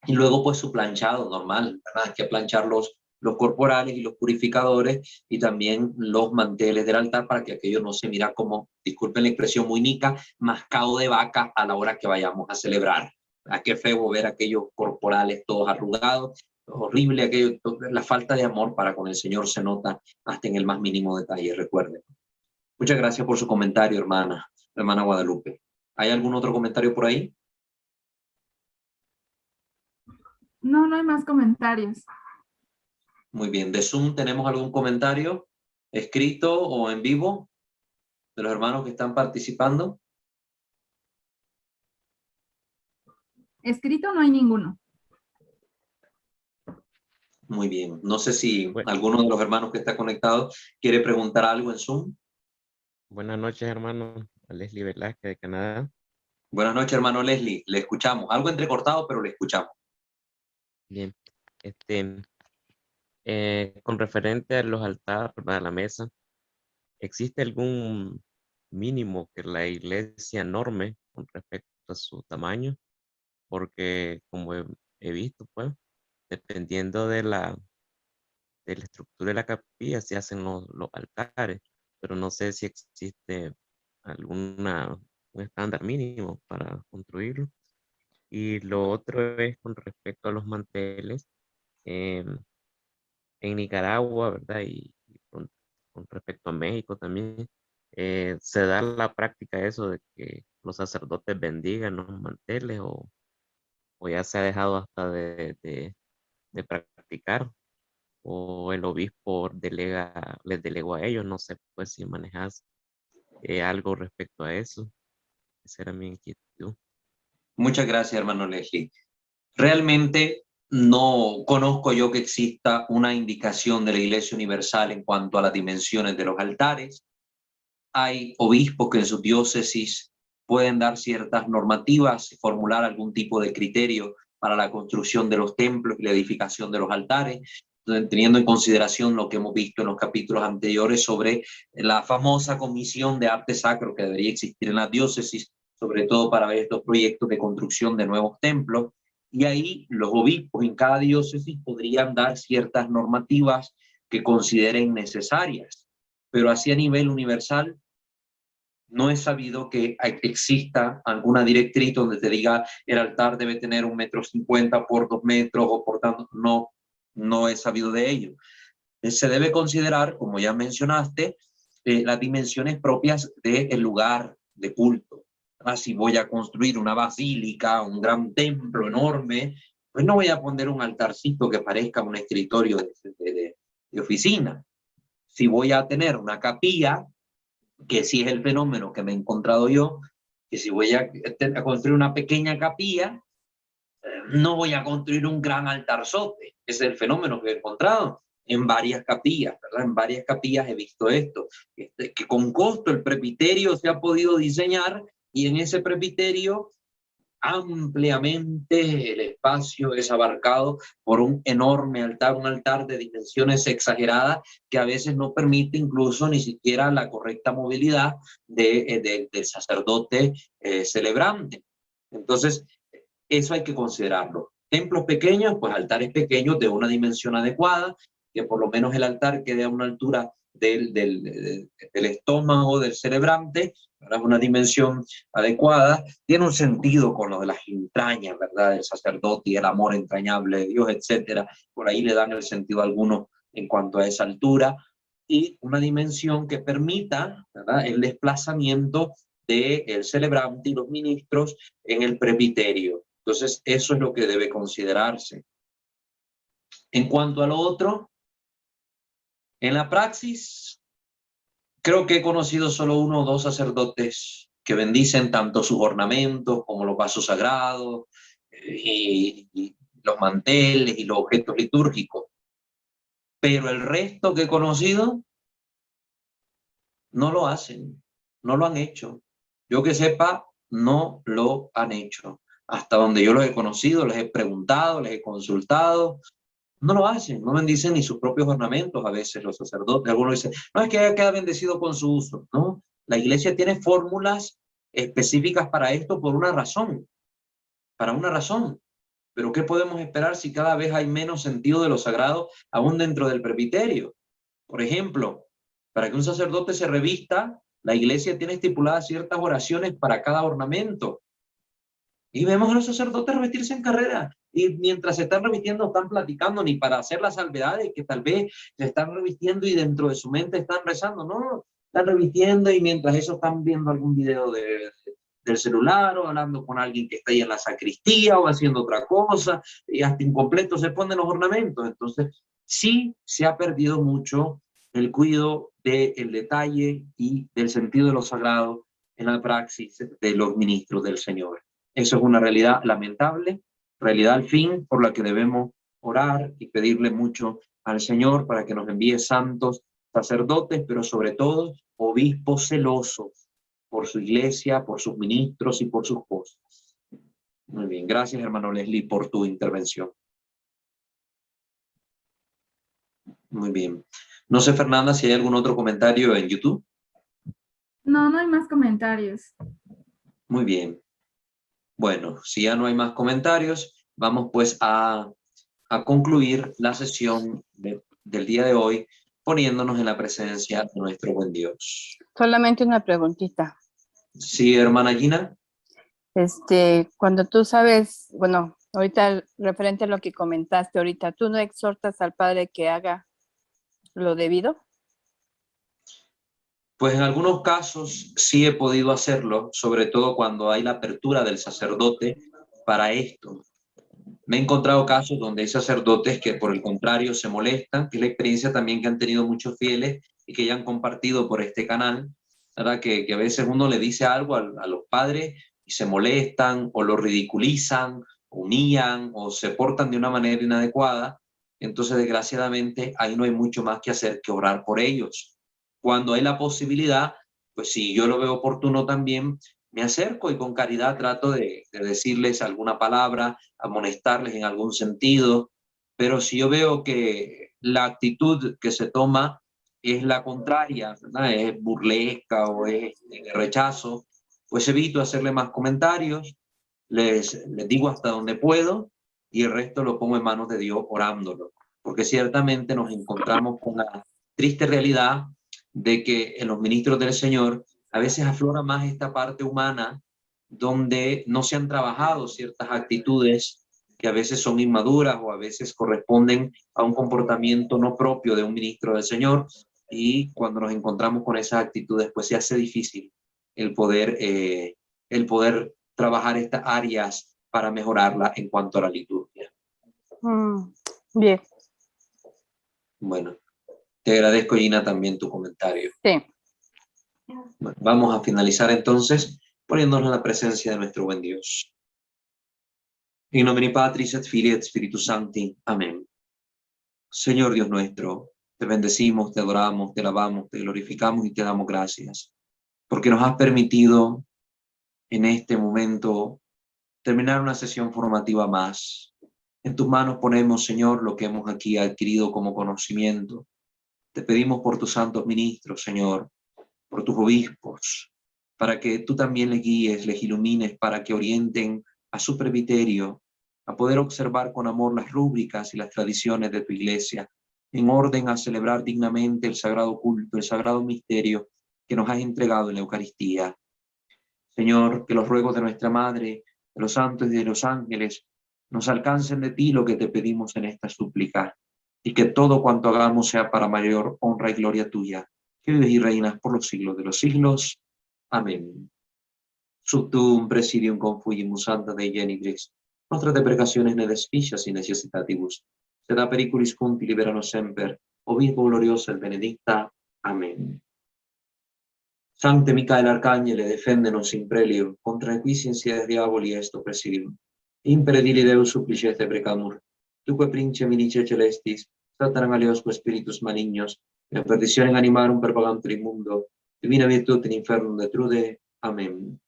Y luego pues su planchado normal, ¿verdad? Hay que planchar los corporales y los purificadores y también los manteles del altar para que aquello no se mira como, disculpen la expresión muy nica, mascado de vaca a la hora que vayamos a celebrar. ¿A qué feo ver aquellos corporales todos arrugados? Horrible aquello, la falta de amor para con el Señor se nota hasta en el más mínimo detalle, recuerden. Muchas gracias por su comentario, hermana Guadalupe. ¿Hay algún otro comentario por ahí? No, no hay más comentarios. Muy bien. ¿De Zoom tenemos algún comentario escrito o en vivo de los hermanos que están participando? Escrito no hay ninguno. Muy bien. No sé si Bu- alguno de los hermanos que está conectado quiere preguntar algo en Zoom. Buenas noches, hermano. Leslie Velázquez de Canadá. Buenas noches, hermano Leslie. Le escuchamos. Algo entrecortado, pero le escuchamos. Bien. Con referente a los altares, a la mesa, ¿existe algún mínimo que la iglesia norme con respecto a su tamaño? Porque como he visto, pues, dependiendo de la estructura de la capilla, se hacen los altares, pero no sé si existe un estándar mínimo para construirlo. Y lo otro es con respecto a los manteles. em, en Nicaragua, ¿verdad? Y con respecto a México también, se da la práctica eso de que los sacerdotes bendigan los manteles o ya se ha dejado hasta de practicar, o el obispo les delegó a ellos, no sé pues si manejas algo respecto a eso. Esa era mi inquietud. Muchas gracias, hermano Leslie. Realmente no conozco yo que exista una indicación de la Iglesia Universal en cuanto a las dimensiones de los altares. Hay obispos que en sus diócesis pueden dar ciertas normativas, formular algún tipo de criterio para la construcción de los templos y la edificación de los altares, teniendo en consideración lo que hemos visto en los capítulos anteriores sobre la famosa comisión de arte sacro que debería existir en las diócesis, sobre todo para ver estos proyectos de construcción de nuevos templos. Y ahí los obispos en cada diócesis podrían dar ciertas normativas que consideren necesarias, pero así a nivel universal no he sabido que exista alguna directriz donde te diga el altar debe tener 1,50 m por 2 metros o por tanto, no he sabido de ello. Se debe considerar, como ya mencionaste, las dimensiones propias del lugar de culto. Si voy a construir una basílica, un gran templo enorme, pues no voy a poner un altarcito que parezca un escritorio de oficina. Si voy a tener una capilla, que sí es el fenómeno que me he encontrado yo, que si voy a construir una pequeña capilla, no voy a construir un gran altarzote. Ese es el fenómeno que he encontrado en varias capillas, ¿verdad? En varias capillas he visto esto, que con costo el presbiterio se ha podido diseñar y en ese presbiterio ampliamente el espacio es abarcado por un enorme altar, un altar de dimensiones exageradas que a veces no permite incluso ni siquiera la correcta movilidad del sacerdote celebrante. Entonces, eso hay que considerarlo. Templos pequeños, pues altares pequeños de una dimensión adecuada, que por lo menos el altar quede a una altura del estómago, del celebrante, para una dimensión adecuada. Tiene un sentido con lo de las entrañas, ¿verdad? Del sacerdote y el amor entrañable de Dios, etcétera. Por ahí le dan el sentido a algunos en cuanto a esa altura. Y una dimensión que permita, ¿verdad?, el desplazamiento del celebrante y los ministros en el presbiterio. Entonces, eso es lo que debe considerarse. En cuanto a lo otro, en la praxis, creo que he conocido solo 1 o 2 sacerdotes que bendicen tanto sus ornamentos como los vasos sagrados y los manteles y los objetos litúrgicos. Pero el resto que he conocido no lo hacen, no lo han hecho. Yo que sepa, no lo han hecho. Hasta donde yo los he conocido, les he preguntado, les he consultado, no lo hacen, no bendicen ni sus propios ornamentos a veces los sacerdotes. Algunos dicen, no, es que queda bendecido con su uso, ¿no? La iglesia tiene fórmulas específicas para esto por una razón, para una razón. Pero ¿qué podemos esperar si cada vez hay menos sentido de lo sagrado aún dentro del presbiterio? Por ejemplo, para que un sacerdote se revista, la iglesia tiene estipuladas ciertas oraciones para cada ornamento. Y vemos a los sacerdotes revestirse en carrera. Y mientras se están revistiendo, están platicando, ni para hacer las salvedades que tal vez se están revistiendo y dentro de su mente están rezando. No, están revistiendo y mientras eso están viendo algún video del celular o hablando con alguien que está ahí en la sacristía o haciendo otra cosa y hasta incompleto se ponen los ornamentos. Entonces, sí se ha perdido mucho el cuidado del detalle y del sentido de lo sagrado en la praxis de los ministros del Señor. Eso es una realidad lamentable, realidad al fin por la que debemos orar y pedirle mucho al Señor para que nos envíe santos sacerdotes, pero sobre todo obispos celosos por su iglesia, por sus ministros y por sus cosas. Muy bien, gracias hermano Leslie por tu intervención. Muy bien. No sé, Fernanda, si hay algún otro comentario en YouTube. No, no hay más comentarios. Muy bien. Bueno, si ya no hay más comentarios, vamos pues a concluir la sesión del día de hoy poniéndonos en la presencia de nuestro buen Dios. Solamente una preguntita. Sí, hermana Gina. Cuando tú sabes, bueno, ahorita referente a lo que comentaste ahorita, ¿tú no exhortas al padre que haga lo debido? Pues en algunos casos sí he podido hacerlo, sobre todo cuando hay la apertura del sacerdote para esto. Me he encontrado casos donde hay sacerdotes que por el contrario se molestan, que es la experiencia también que han tenido muchos fieles y que ya han compartido por este canal, ¿verdad? Que a veces uno le dice algo a los padres y se molestan o lo ridiculizan, humillan o se portan de una manera inadecuada. Entonces, desgraciadamente, ahí no hay mucho más que hacer que orar por ellos. Cuando hay la posibilidad, pues si yo lo veo oportuno también, me acerco y con caridad trato de decirles alguna palabra, amonestarles en algún sentido, pero si yo veo que la actitud que se toma es la contraria, ¿verdad?, es burlesca o es de rechazo, pues evito hacerle más comentarios, les digo hasta donde puedo y el resto lo pongo en manos de Dios orándolo, porque ciertamente nos encontramos con la triste realidad de que en los ministros del Señor a veces aflora más esta parte humana donde no se han trabajado ciertas actitudes que a veces son inmaduras o a veces corresponden a un comportamiento no propio de un ministro del Señor, y cuando nos encontramos con esas actitudes pues se hace difícil el poder trabajar estas áreas para mejorarla en cuanto a la liturgia. Bien. Bueno, te agradezco, Gina, también tu comentario. Sí. Bueno, vamos a finalizar entonces poniéndonos en la presencia de nuestro buen Dios. In nomine Patris et Filii et Spiritus Sancti. Amén. Señor Dios nuestro, te bendecimos, te adoramos, te alabamos, te glorificamos y te damos gracias, porque nos has permitido en este momento terminar una sesión formativa más. En tus manos ponemos, Señor, lo que hemos aquí adquirido como conocimiento. Te pedimos por tus santos ministros, Señor, por tus obispos, para que tú también les guíes, les ilumines, para que orienten a su presbiterio a poder observar con amor las rúbricas y las tradiciones de tu iglesia, en orden a celebrar dignamente el sagrado culto, el sagrado misterio que nos has entregado en la Eucaristía. Señor, que los ruegos de nuestra Madre, de los santos y de los ángeles, nos alcancen de ti lo que te pedimos en esta súplica, y que todo cuanto hagamos sea para mayor honra y gloria tuya, que vives y reinas por los siglos de los siglos. Amén. Subtum presidium confugimus Santa Dei Genitris, nostra deprecationes ne deficias y necessitatibus, sed a periculis punti liberanos semper, o Virgo gloriosa et benedicta. Amén. Sancte Micael Arcángele, defendenos in prelio, contra qui insides diaboli est oppressium. Impere dili Deus supplices te precamur, tuque prince milice celestis, Satanam aliosque spiritus malignos, et perditionem animarum perpagantur in mundo, divina virtute in infernum detrude. Amén.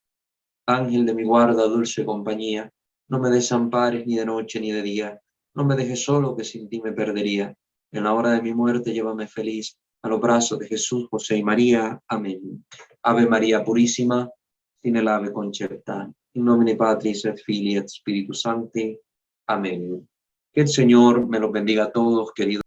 Ángel de mi guarda, dulce compañía, no me desampares ni de noche ni de día, no me dejes solo que sin ti me perdería. En la hora de mi muerte llévame feliz a los brazos de Jesús, José y María. Amén. Ave María Purísima, sin el ave concepta, in nomine Patris et Filii et Spiritus Sancti. Amén. Que el Señor me los bendiga a todos, queridos.